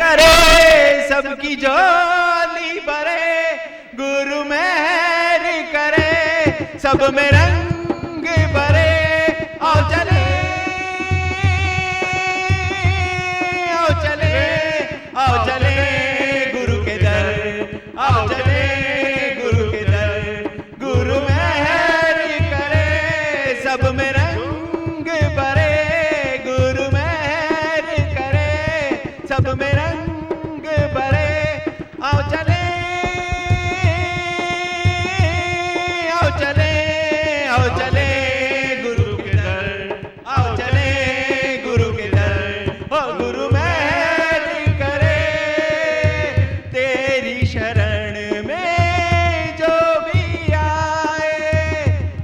करे सबकी झोली भरे, गुरु मेहर करे सब में रंग भरे। आओ चले, आओ चले, आओ चले गुरु के दर, आओ चले गुरु के दर। गुरु मेहर करे सब में रंग भरे, गुरु मेहर करे सब में रंग भरे। आओ चले, आओ चले, आओ चले गुरु के दर, आओ चले गुरु के दर। ओ गुरु मेहर करे तेरी शरण में जो भी आए,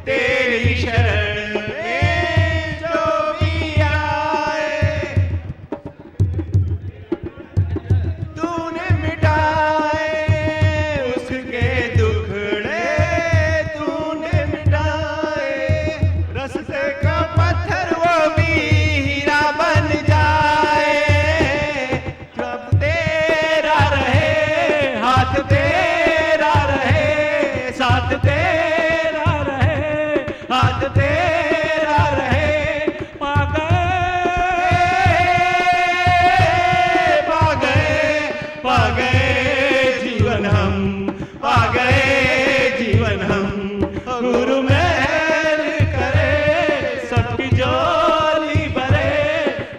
तेरी शरण में जो भी आए, तूने मिटाए उसके दुखड़े, तूने मिटाए। रस्ते का पत्थर वो भी हीरा बन जाए। जब तेरा रहे, हाथ तेरा रहे, साथ तेरा रहे, हाथ तेरा रहे। पा गए, पा गए, पा गए जीवन हम, पा गए जीवन हम। गुरु मेहर करे सबकी झोली भरे,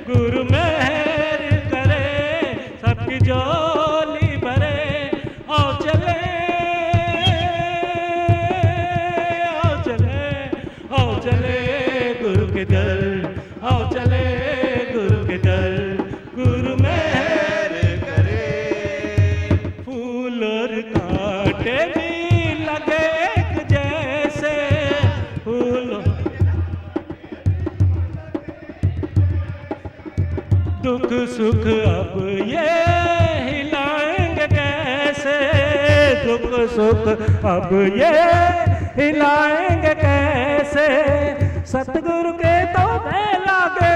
गुरु मेहर करे सबकी झोली भरे। आओ चले, आओ चले, आओ चले गुरु के दर, आओ चले गुरु के दर। गुरु मेहर करे। फूल और कांटे भी लगे एक जैसे, फूल दुख सुख अब ये हिलाएंगे कैसे, दुख सुख अब ये हिलाएंगे कैसे। सतगुरु के तो लागे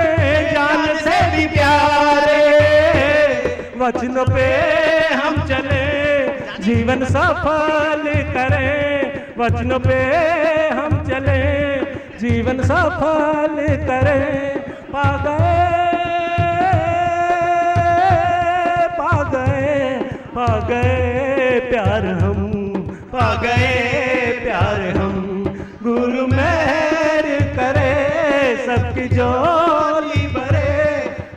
जान से भी प्यारे, वचनों पे हम चले जीवन सफल करें, वचनों पे हम चले जीवन सफल करें। पा गए, पा गए, पा गए प्यार हम, पा गए प्यार हम। गुरु मेहर करे सबकी झोली भरे,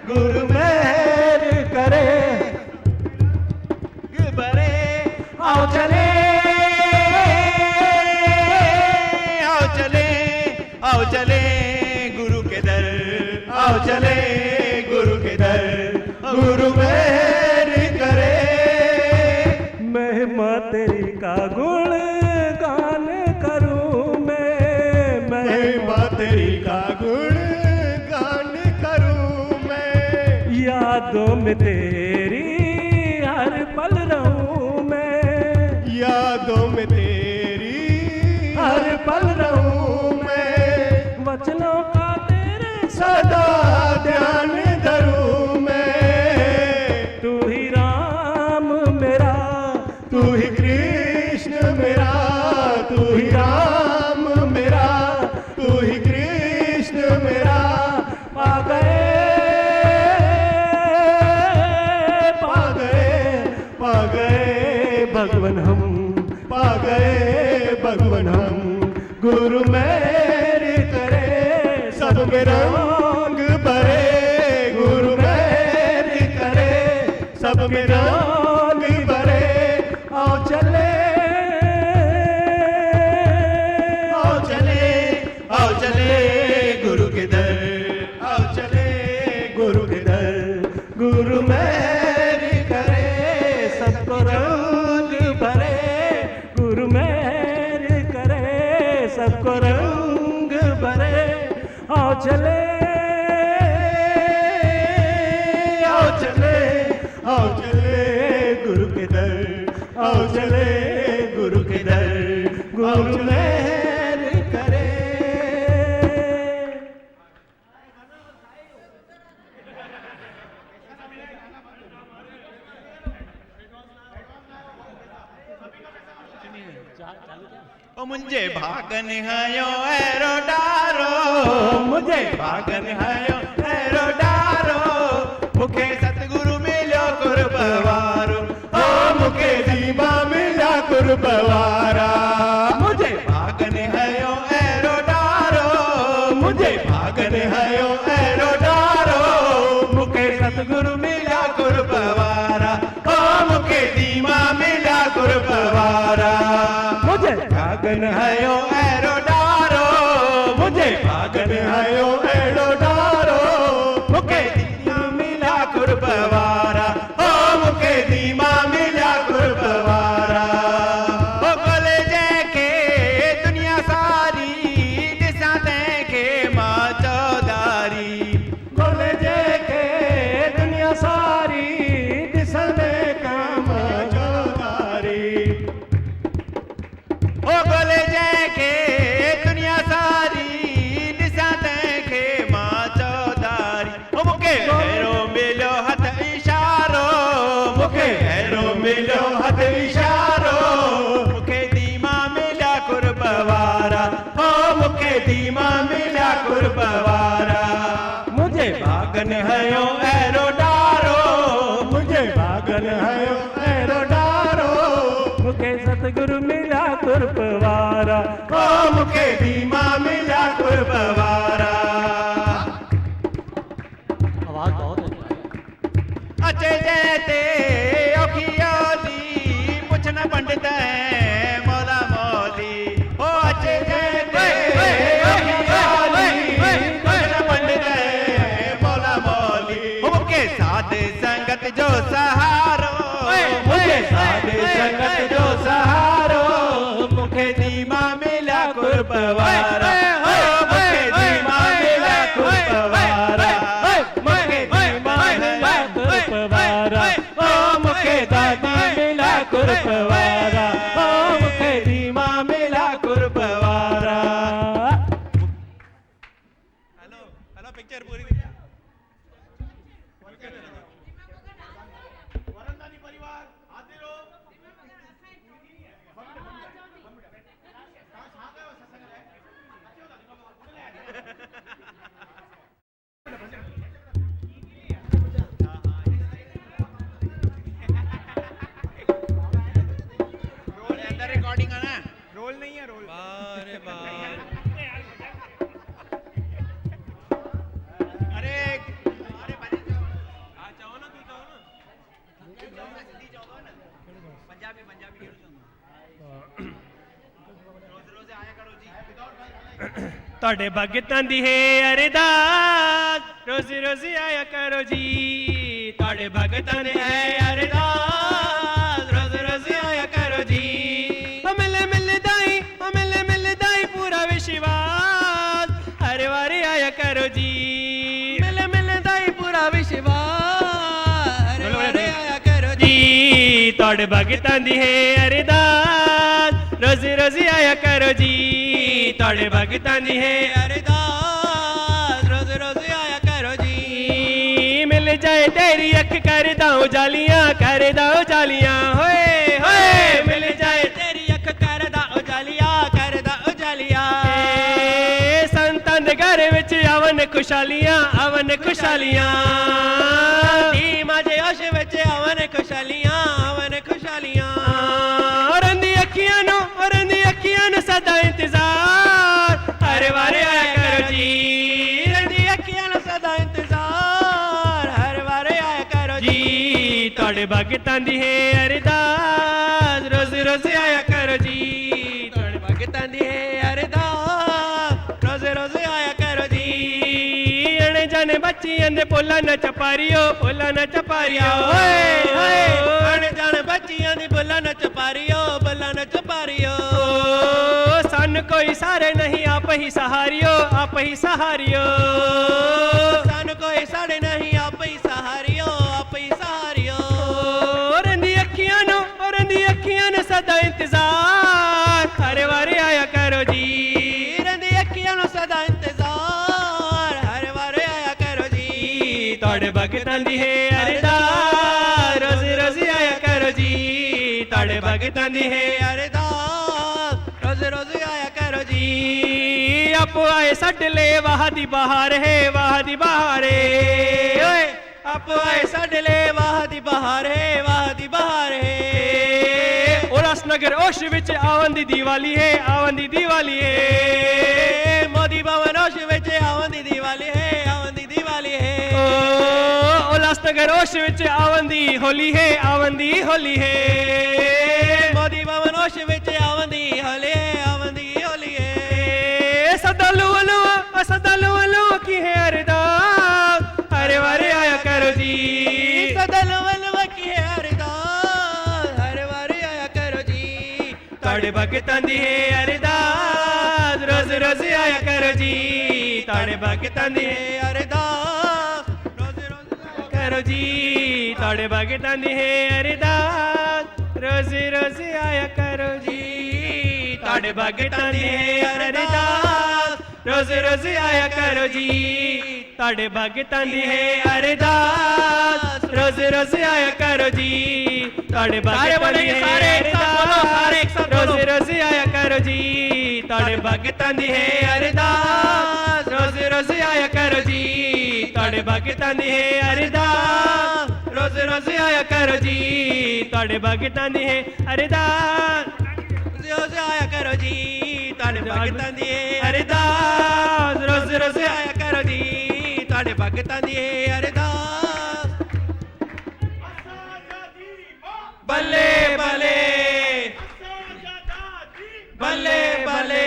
गुरु मेहर करे भरे। आओ चले, आओ चले, आओ चले गुरु के दर, आओ चले गुरु के दर। गुरु मेहर करे। महिमा तेरी का गुण गान करूं मैं, महिमा तेरी का गुण गान करूं मैं। यादों में तेरी हर पल रहूं मैं, यादों में तेरी हर पल रहूं मैं। वचनों का तेरे सदा ध्यान धरूं मैं। तू ही राम मेरा, तू ही कृष्ण मेरा, तू ही राम मेरा, तू ही कृष्ण मेरा। पा गए, गुरु मेहर करे सब में रंग भरे, गुरु मेहर करे सब में रंग भरे। आओ चले आओ चले आओ चले गुरु के दर, आओ चले गुरु के दर, गुरु मेहर करे सबको रंग भरे, गुरु मेहर करे सबको रंग भरे। आओ चले आओ चले आओ चले गुरु के दर, आओ चले गुरु के दर, गुरु मेहर करे। ओ मुझे भागन हयो एरो डारो, मुझे भागन हयो एरो डारो, मुखे सतगुरु मिलो कुरबवारो, ओ मुखे दीवा मिला कुरबवारा। मुझे भागन हयो एरो डारो, मुझे भागन हयो एरो डारो, मुखे सतगुरु मिला कुरबवारा, ओ मुखे दीमा मिला कुरबवारा। मुझे भागन हयो एरो डारो, मुझे भागन हयो एरो डारो, मुखे दीमा मिला कुरबवारा, ओ मुखे दीमा मिला कुरबवारा। ओ गले जैके दुनिया सारी दिशा तैके मां चौधारी, गोले जेके दुनिया सारी दिसने काम जोदारी। ओ गले जैके दुनिया सारी दिशा तैके मां चौधारी। ओ मुखे हैरो मिलो हथ इशारो, मुखे हैरो मिलो हथ इशारो, मुखे दीमा मिला कुरबवारा, ओ मुखे दीमा मिला कुरबवारा। मुझे भागन हयो एरो डारो, मुझे भागन हयो एरो डारो, मुखे सतगुरु मिला कुरबवारा, ओ मुखे दीमा मिला कुरबवारा। आवाज बहुत है। अचे जैते औखियोली पुछन पंडित है मौला मौली, ओ अचे जैते औखियोली पुछन पंडित है मौला मौली। मुखे साध संगत जो सहारो, मुखे साध संगत जो सहारो, मुखे दीमा मिला कुरबवारा, ओ मुखे दीमा मिला कुरबवारा, मुखे दीमा मिला कुरबवारा, ओ मुखे दादी मिला कुरबवारा, ओ मुखे दीमा मिला कुरबवारा। हेलो हेलो पिक्चर पूरी वरंदानी परिवार हाजिर हो। अंदर रिकॉर्डिंग है ना, रोल नहीं है रोल। अरे बाप, अरे अरे चाहो ना, तू चाहो ना, हिंदी चाहो ना, पंजाबी पंजाबी रोज रोज आया करो जी। ਤੁਹਾਡੇ ਭਗਤਾਂ ਦੀ ਹੈ ਅਰਦਾਸ, ਰੋਜ਼ੀ ਰੋਜ਼ੀ ਆਇਆ ਕਰੋ ਜੀ। ਤੁਹਾਡੇ ਭਗਤਾਂ ਦੀ ਹੈ ਅਰਦਾਸ, ਰੋਜ਼ੀ ਰੋਜ਼ੀ ਆਇਆ ਕਰੋ ਜੀ। ਓ ਮਿਲ ਮਿਲਦਾਈ, ਓ ਮਿਲ ਮਿਲਦਾਈ ਪੂਰਾ ਵਿਸ਼ਵਾਸ, ਹਰ ਵਾਰੀ ਆਇਆ ਕਰੋ ਜੀ। ਮਿਲ ਮਿਲਦਾਈ ਪੂਰਾ ਵਿਸ਼ਵਾਸ, ਹਰ ਵਾਰੀ ਆਇਆ ਕਰੋ ਜੀ। ਤੁਹਾਡੇ ਭਗਤਾਂ ਦੀ ਹੈ ਅਰਦਾਸ, ਰੋਜ਼ੀ ਰੋਜ਼ੀ ਆਇਆ ਕਰੋ ਜੀ। ਤੁਹਾਡੇ ਭਗਤਾਂ ਦੀ ਹੈ ਅਰਦਾਸ, ਰੋਜ਼ ਰੋਜ਼ ਆਇਆ ਕਰੋ ਜੀ। ਮਿਲ ਜਾਏ ਤੇਰੀ ਅੱਖ ਕਰਦਾ ਉਜਾਲੀਆਂ, ਕਰਦਾ ਉਜਾਲੀਆਂ, ਹੋਏ ਹੋਏ। ਮਿਲ ਜਾਏ ਤੇਰੀ ਅੱਖ ਕਰਦਾ ਉਜਾਲੀਆਂ, ਕਰਦਾ ਉਜਾਲੀਆਂ। ਸੰਤਾਂ ਦੇ ਘਰ ਵਿੱਚ ਆਵਨ ਖੁਸ਼ਹਾਲੀਆਂ, ਆਵਨ ਖੁਸ਼ਹਾਲੀਆਂ। ਧੀਮਾ ਜੇ ਹੋਸ਼ ਵਿੱਚ ਆਵਨ ਖੁਸ਼ਹਾਲੀਆਂ, ਆਵਨ ਖੁਸ਼ਹਾਲੀਆਂ। ਔਰਾਂ ਦੀ ਅੱਖੀਆਂ ਨੂੰ ਸਦਾ ਇੰਤਜ਼ਾਰ, ਤੁਹਾਡੇ ਭਗਤਾਂ ਦੀ ਹੈ ਅਰਦਾਸ ਰੋਜ਼ ਰੋਜ਼ ਆਇਆ ਕਰੋ ਜੀ ਤੁਹਾਡੇ ਭਗਤਾਂ ਦੀ ਹੈ ਅਰਦਾਸ ਰੋਜ਼ ਰੋਜ਼ ਆਇਆ ਕਰੋ ਜੀ ਅਣੇ ਜਾਣੇ ਬੱਚਿਆਂ ਦੇ ਪੋਲਾ ਨਾ ਚਪਾਰਿਓ ਓਏ ਹੋਏ ਅਣੇ ਜਾਣੇ ਬੱਚਿਆਂ ਦੀ ਪੋਲਾ ਨਾ ਚਪਾਰਿਓ सन कोई सारे नहीं आप ही सहारियो सन कोई सारे नहीं आप ही सहारियो रंदी अखियां नु सदा इंतजार हर वारे आया करो जी रंदी अखियां नु सदा इंतजार हर वारे आया करो जी ਤੁਹਾਡੇ ਭਗਤਾਂ ਦੀ ਹੈ ਅਰਦਾਸ ਰੋਜ਼ ਰੋਜ਼ ਆਇਆ ਕਰੋ ਜੀ ਤੁਹਾਡੇ ਭਗਤਾਂ ਦੀ ਹੈ ਅਰਦਾਸ ਰੋਜ਼ ਰੋਜ਼ ਆਇਆ ਕਰੋ ਜੀ ਆਪ ਆਏ ਸਾਡੇ ਲਈ ਵਾਹ ਦੀ ਬਹਾਰ ਹੈ ਓਏ ਆਪ ਆਏ ਸਾਡੇ ਲਈ ਵਾਹ ਦੀ ਬਹਾਰ ਹੈ ਉਲਸਨਗਰ ओश ਵਿੱਚ ਆਵਨ ਦੀ ਦੀਵਾਲੀ ਹੈ ਮੋਦੀ ਭਵਨ ओश ਵਿੱਚ ਆਵਨ ਦੀ ਦੀਵਾਲੀ ਹੈ उल्लासनगर ओश विच आवन दी होली है मोदी भवन ओश विच आवन दी होली है सदा लुआ की है अरदास हरे वारे आया करो जी सदा लुआ की है अरदास हरे वारे आया करो जी ਤੁਹਾਡੇ ਭਗਤਾਂ ਦੀ ਹੈ ਅਰਦਾਸ ਰੋਜ਼ ਰੋਜ਼ ਆਇਆ ਕਰੋ ਜੀ ਤੁਹਾਡੇ ਭਗਤਾਂ ਦੀ ਹੈ ਅਰਦਾਸ करो जी ਤੁਹਾਡੇ ਭਗਤਾਂ ਦੀ ਹੈ ਅਰਦਾਸ ਰੋਜ਼ ਰੋਜ਼ ਆਇਆ ਕਰੋ ਜੀ ਤੁਹਾਡੇ ਭਗਤਾਂ ਦੀ ਹੈ ਅਰਦਾਸ ਰੋਜ਼ ਰੋਜ਼ ਆਇਆ ਕਰੋ ਜੀ ਤੁਹਾਡੇ ਭਗਤਾਂ ਦੀ ਹੈ ਅਰਦਾਸ ਰੋਜ਼ ਰੋਜ਼ ਆਇਆ ਕਰੋ ਜੀ ਤੁਹਾਡੇ ਭਗਤਾਂ ਦੀ ਹੈ ਅਰਦਾਸ ਰੋਜ਼ ਰੋਜ਼ ਆਇਆ ਕਰੋ ਜੀ ਤੁਹਾਡੇ ਭਗਤਾਂ ਦੀ ਹੈ ਅਰਦਾਸ ਰੋਜ਼ ਰੋਜ਼ ਆਇਆ ਕਰੋ ਜੀ ਤੁਹਾਡੇ ਭਗਤਾਂ ਦੀ ਹੈ ਅਰਦਾਸ ਰੋਜ਼ ਰੋਜ਼ ਆਇਆ ਕਰੋ ਜੀ ਤੁਹਾਡੇ ਭਗਤਾਂ ਦੀ ਹੈ ਅਰਦਾਸ ਰੋਜ਼ ਆਇਆ ਕਰੋ ਜੀ ਤੁਹਾਡੇ ਭਗਤਾਂ ਦੀ ਹੈ ਅਰਦਾਸ ਰੋਜ਼ ਰੋਜ਼ ਆਇਆ ਕਰੋ ਜੀ ਤੁਹਾਡੇ ਭਗਤਾਂ ਦੀ ਹੈ ਅਰਦਾਸ ਬੱਲੇ ਬੱਲੇ ਬੱਲੇ ਬੱਲੇ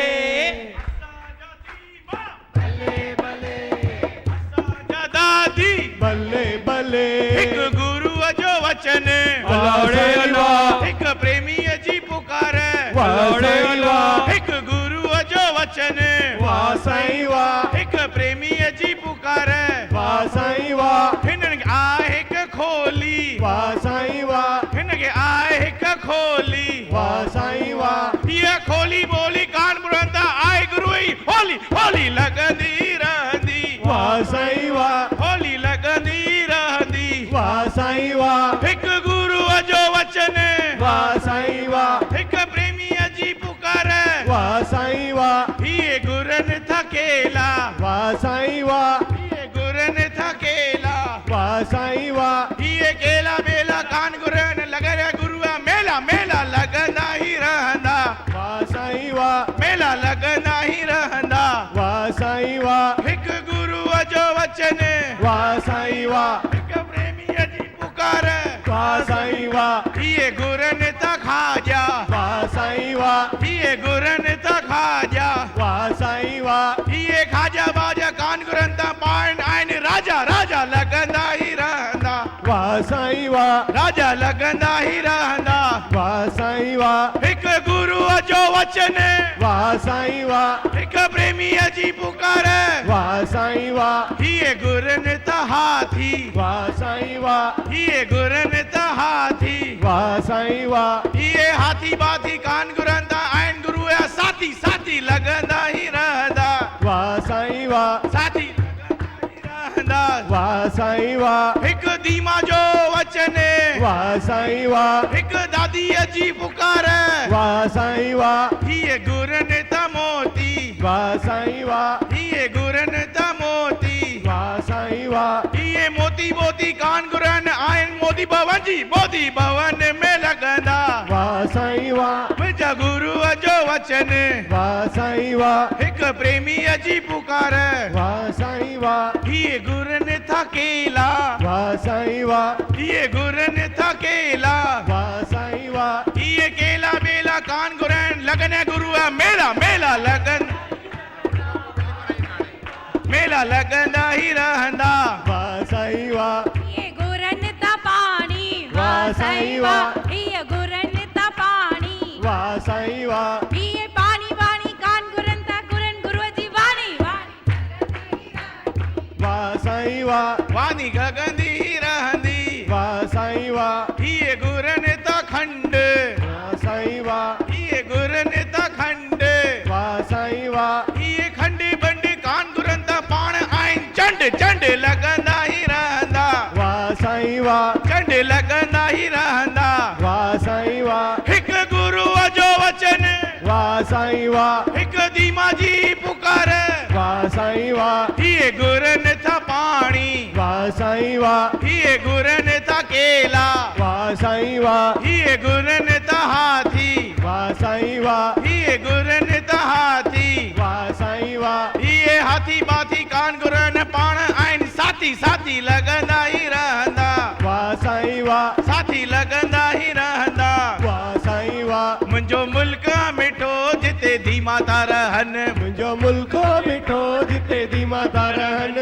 बल्ले बल्ले एक गुरु जो वचन वाड़े अल्लाह एक प्रेमी जी पुकार वाड़े अल्लाह एक गुरु जो वचन वाह साईं वाह एक प्रेमी जी पुकार वाह साईं वाह हिनन आहे हिक खोली वाह साईं वाह हिनके आहे हिक खोली वाह साईं वाह ये खोली बोली कान बुरंदा आए गुरु होली होली लगंदी रहंदी वाह साईं वाह होली लगंदी रहंदी वाह साईं वाह हिक गुरु जो वचन वाह साईं वाह हिक प्रेमी जी पुकार वाह साईं वाह ये गुरन थकेला वाह साईं वाह ये गुरन थकेला वाह साईं वाह ये केला मेला कान गुरन लगे गुरुआ मेला मेला लगंदा ही रहंदा वाह साईं वाह मेला लगंदा ही रहंदा वाह साईं वाह हिक गुरु जो वचन वाह साईं वाह हिक प्रेमी जी पुकार वाह साईं वाह ये गुरन था खाजा वाह साईं वाह ये गुरन था खाजा वाह साईं वाह ये खाजा बाजा कान गुरन था पाइन आइन राजा राजा लगंदा ही रहंदा वाह साईं वाह राजा लगंदा ही रहंदा वाह साईं वाह हिक गुरु जो वचन वाह साईं वाह हिक प्रेमी जी पुकार वाह साईं वाह ये गुरन था हाथी वाह साईं वाह ये गुरन था हाथी वाह साईं वाह ये हाथी बाथी कान गुरन था आइन गुरु या साथी साथी लगंदा ही रहंदा वाह साईं वाह साथी लगंदा ही रहंदा वाह साईं वाह हिक धीमा जो वचन वाह साईं वाह हिक दादी जी पुकार वाह साईं वाह ये गुरन था मोती वाह साईं वाह ये गुरन था मोती वाह साईं वाह ये मोती मोती कान गुरन आइन मोदी भवन में लगंदा वाह साईं वाह मुझा गुरु जो वचन वाह साईं वाह हिक प्रेमी जी पुकार वाह साईं वाह ये गुरन था था केला वाह साईं वाह ये गुरन था केला वाह साईं वाह ये केला बेला कान गुरन लगने गुरुआ मेला मेला लगन मेला लगंदा ही रहंदा वाह साईं वाह ये गुरन ता पानी वाह साईं वाह ये गुरन ता पानी वाह साईं वाह ये पानी वाणी कान गुरन ता गुरन गुरु जी वाणी वाह साईं वाह वानी गगंदी ही रहंदी वाह साईं वाह ये गुरन ता खंड वाह साईं वाह ये गुरन ता खंड वाह साईं वाह ये खंडी बंडी कान गुरन ता पाण आइन चंड चंड लगंदा ही रहंदा वाह साईं वाह चंड लगंदा ही रहंदा वाह साईं वाह हिक गुरु जो वचन वाह साईं वाह हिक दीमा जी पुकार वाह साईं वाह ये गुरन था पानी वाह साईं वाह ये गुरन था केला वाह साईं वाह ये गुरन था हाथी वाह साईं वाह ये गुरन था हाथी वाह साईं वाह ये हाथी बाथी कान गुरन पाण आइन साथी साथी लगंदा ही रहंदा वाह साईं वाह साथी लगंदा ही रहंदा वाह साईं वाह मुंहिंजो मुल्क मिठो जिते धी माता रहन मुंहिंजो मुल्क मिठो जिते दी माता रहन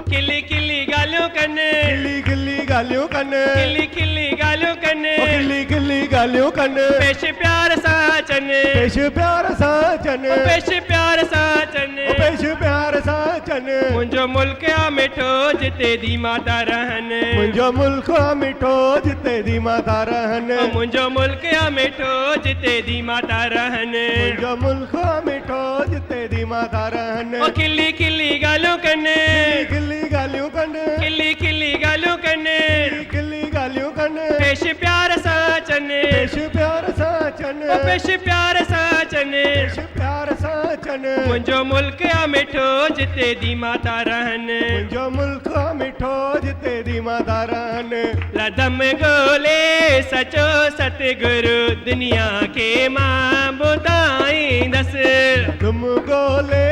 खिली खिली ॻाल्हियूं कनि खिली खिली ॻाल्हियूं कनि खिली खिली ॻाल्हियूं कनि ओ खिली खिली ॻाल्हियूं कनि पेश प्यार सां अचनि पेश प्यार सां अचनि पेश प्यार सां अचनि ओ पेश प्यार सां अचनि मुंहिंजो मुल्क आ मिठो जिते दी माता रहनि मुंहिंजो मुल्क मिठो जिते दी माता रहन मुंहिंजो मुल्क आ मिठो जिते दी माता रहनि मुंहिंजो मुल्क मिठो जिते दी माता रहन ओ खिली खिली ॻाल्हियूं कनि खिली ॻाल्हियूं कनि खिली खिली ॻाल्हियूं कनि खिली ॻाल्हियूं कनि पेश प्यार सां अचनि पेश प्यार सां अचनि ओ पेश प्यार सां अचनि पेश प्यार सां अचनि मुंहिंजो मुल्क आ मिठो जिते दी माता रहनि मुंहिंजो मुल्क मिठो जिते दी माता रहन लदम ॻोल्हे सचो सतगुरु दुनिया खे मां ॿुधाईंदसि तुम ॻोल्हे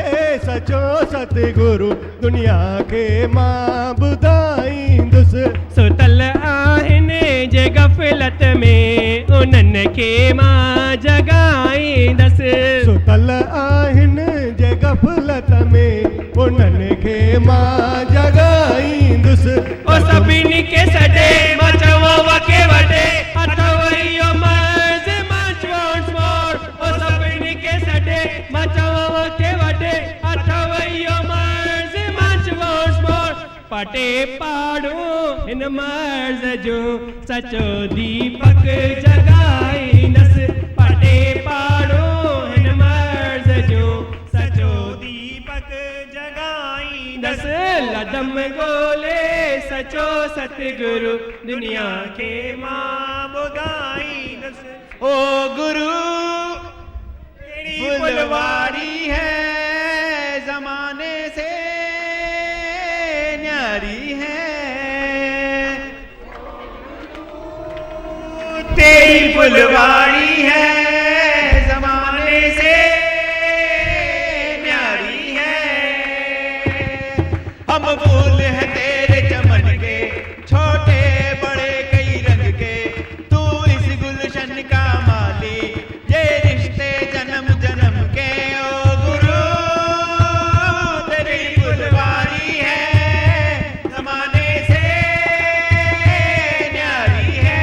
सचो सतगुरु दुनिया खे मां ॿुधाईंदुसि सुतल आहिनि जे गफ़लत में उन्हनि खे मां जगाईंदसि सुतल आहिनि जे गफ़लत में उन्हनि खे मां जगाईंदुसि ओ सभिनी खे सॾे मां चवां के वॾे अथव इहो मर्ज़ मच वॉन्ट्स मोर ओ सभिनी खे सॾे मां चवां के वॾे अथव इहो मर्ज़ मच वॉन्ट्स मोर पटे पाड़ो हिन मर्ज़ जो सचो दीपक जगाईंदसि पटे पाड़ो हिन मर्ज़ जो सचो दीपक जगाईंदसि लदम ॻोल्हे सचो सतगुरु दुनिया खे मां ॿुधाईंदसि ओ गुरु फुलवारी है जमाने से न्यारी है तेरी फुलवारी है जमाने से न्यारी है हम फूल हैं तेरे चमन के छोटे बड़े कई रंग के तू इस गुलशन का माली ये रिश्ते जन्म जन्म के ओ गुरु तेरी फुलवारी है जमाने से न्यारी है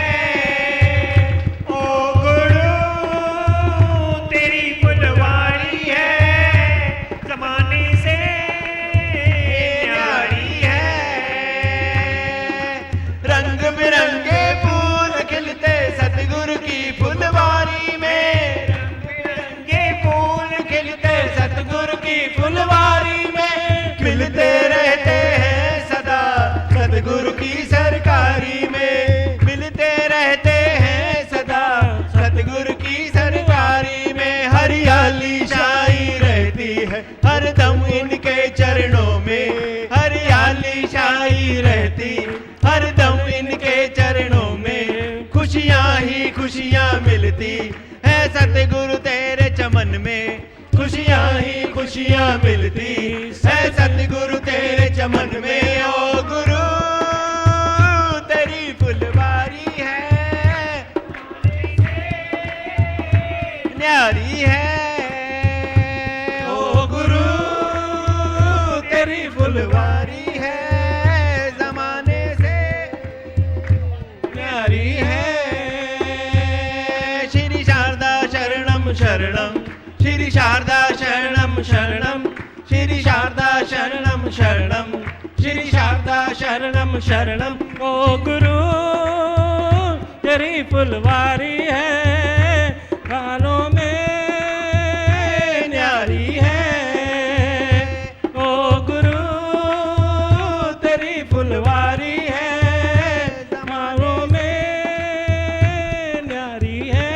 ओ गुरु तेरी फुलवारी है जमाने से न्यारी है रंग बिरंगे फूल खिलते सतगुरु की फुलवारी में रंग बिरंगे फूल खिलते सतगुरु की फुलवारी में खिलते रहते हैं सदा सतगुरु की सरकारी में मिलते रहते हैं सदा सतगुरु की सरकारी में हरियाली छाई रहती है हरदम इनके चरणों में हरियाली छाई रहती हरदम इनके चरणों में खुशियाँ ही खुशियाँ मिलती है सतगुरु तेरे चमन में खुशियाँ ही खुशियाँ मिलती है सतगुरु तेरे चमन में ओ गुरु तेरी फुलवारी है, न्यारी है ओ गुरु तेरी फुलवारी है, जमाने से न्यारी है। श्री शारदा शरणम शरणम, श्री शारदा शरणम शरणम, श्री शारदा शरणम शरणम, श्री शारदा शरणम शरणम। ओ गुरु तेरी फुलवारी है, कानों में न्यारी है। ओ गुरु तेरी फुलवारी है, कानों में न्यारी है।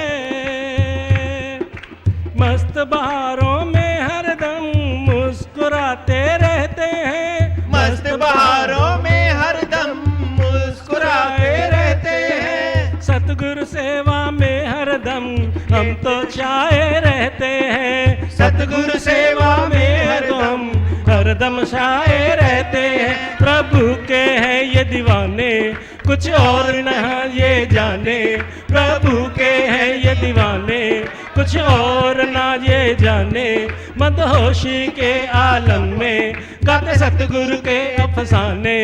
मस्त बहारों में हरदम मुस्कुराते रहते हैं, मस्त बहारों में हरदम मुस्कुराते रहते हैं, सतगुरु सेवा में हरदम हम तो छाए रहते हैं, सतगुरु सेवा में हरदम छाए रहते हैं। प्रभु के हैं ये दीवाने, कुछ और न ये जाने, प्रभु के हैं ये दीवाने, कुछ और ना ये जाने। मदहोशी के आलम में गाते सतगुरु के अफसाने,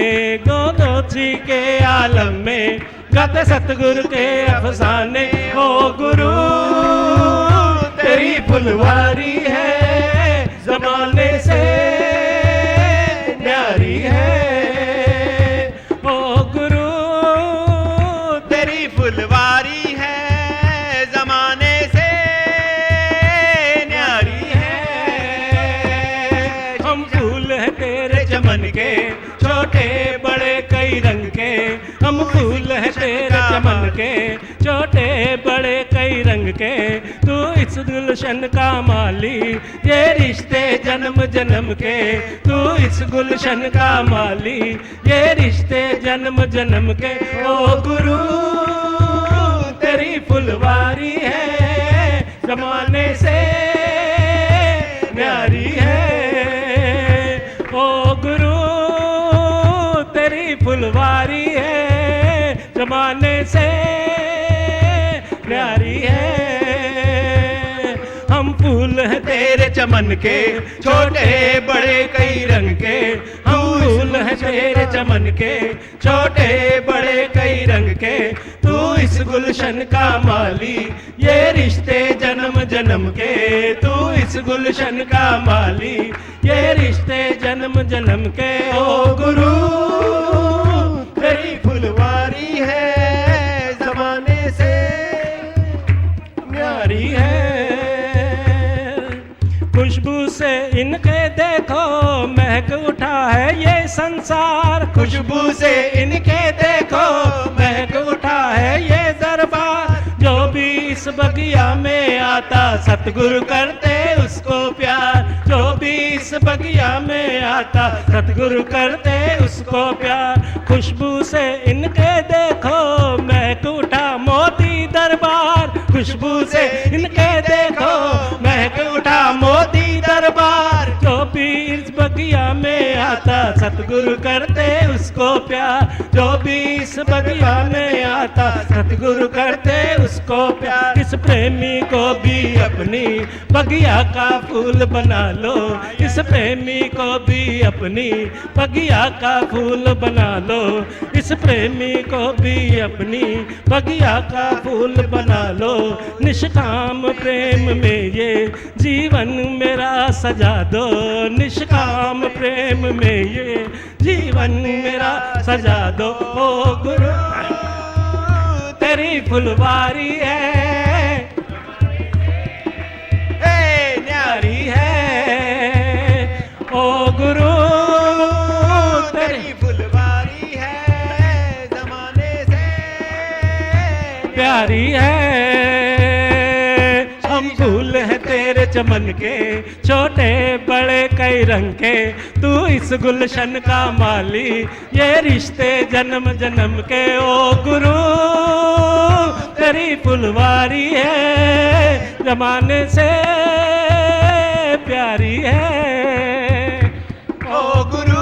गोदोची के आलम में गाते सतगुरु के अफसाने। ओ गुरु तेरी फुलवारी है, जमाने से न्यारी है। ओ गुरु तेरी फुलवारी है, जमाने से न्यारी है। हम फूल हैं तेरे चमन के, छोटे बड़े कई रंग के, हम फूल हैं तेरे चमन के, छोटे बड़े कई रंग के। तू इस गुलशन का माली, ये रिश्ते जन्म जन्म के, तू इस गुलशन का माली, ये रिश्ते जन्म जन्म के। ओ गुरु तेरी फुलवारी है, जमाने से न्यारी है। ओ गुरु तेरी फुलवारी है, जमाने से न्यारी है। हम फूल हैं तेरे चमन के, छोटे बड़े कई रंग के, हम फूल हैं तेरे चमन के, छोटे बड़े कई रंग के। तू इस गुलशन का माली, ये रिश्ते जन्म जन्म के, तू इस गुलशन का माली, ये रिश्ते जन्म जन्म के। ओ गुरु तेरी फुलवारी है, जमाने से न्यारी है। खुशबू से इनके देखो महक उठा है ये संसार, खुशबू से इनके देखो महक उठा है ये दरबार। जो भी इस बगिया में आता सतगुरु करते उसको प्यार, जो भी इस बगिया में आता सतगुरु करते उसको प्यार। खुशबू से इनके देखो महक उठा मोती दरबार, खुशबू से इनके देखो महक उठा मोती दरबार। जो भी इस बगिया में आता सतगुरु करते उसको प्यार, जो भी इस बगिया में आता सतगुरु करते उसको प्यार। इस प्रेमी को भी अपनी बगिया का फूल बना लो, इस प्रेमी को भी अपनी बगिया का फूल बना लो, इस प्रेमी को भी अपनी बगिया का फूल बना लो। निष्काम प्रेम में ये जीवन मेरा सजा दो, निष्काम प्रेम में ये जीवन मेरा सजा दो। ओ गुरु तेरी फुलवारी है, न्यारी है। ओ गुरु तेरी फुलवारी है, जमाने से प्यारी है। हम फूल हैं तेरे चमन के, छोटे बड़े कई रंग के, तू इस गुलशन का माली, ये रिश्ते जन्म जन्म के। ओ गुरु तेरी फुलवारी है, जमाने से प्यारी है। ओ गुरु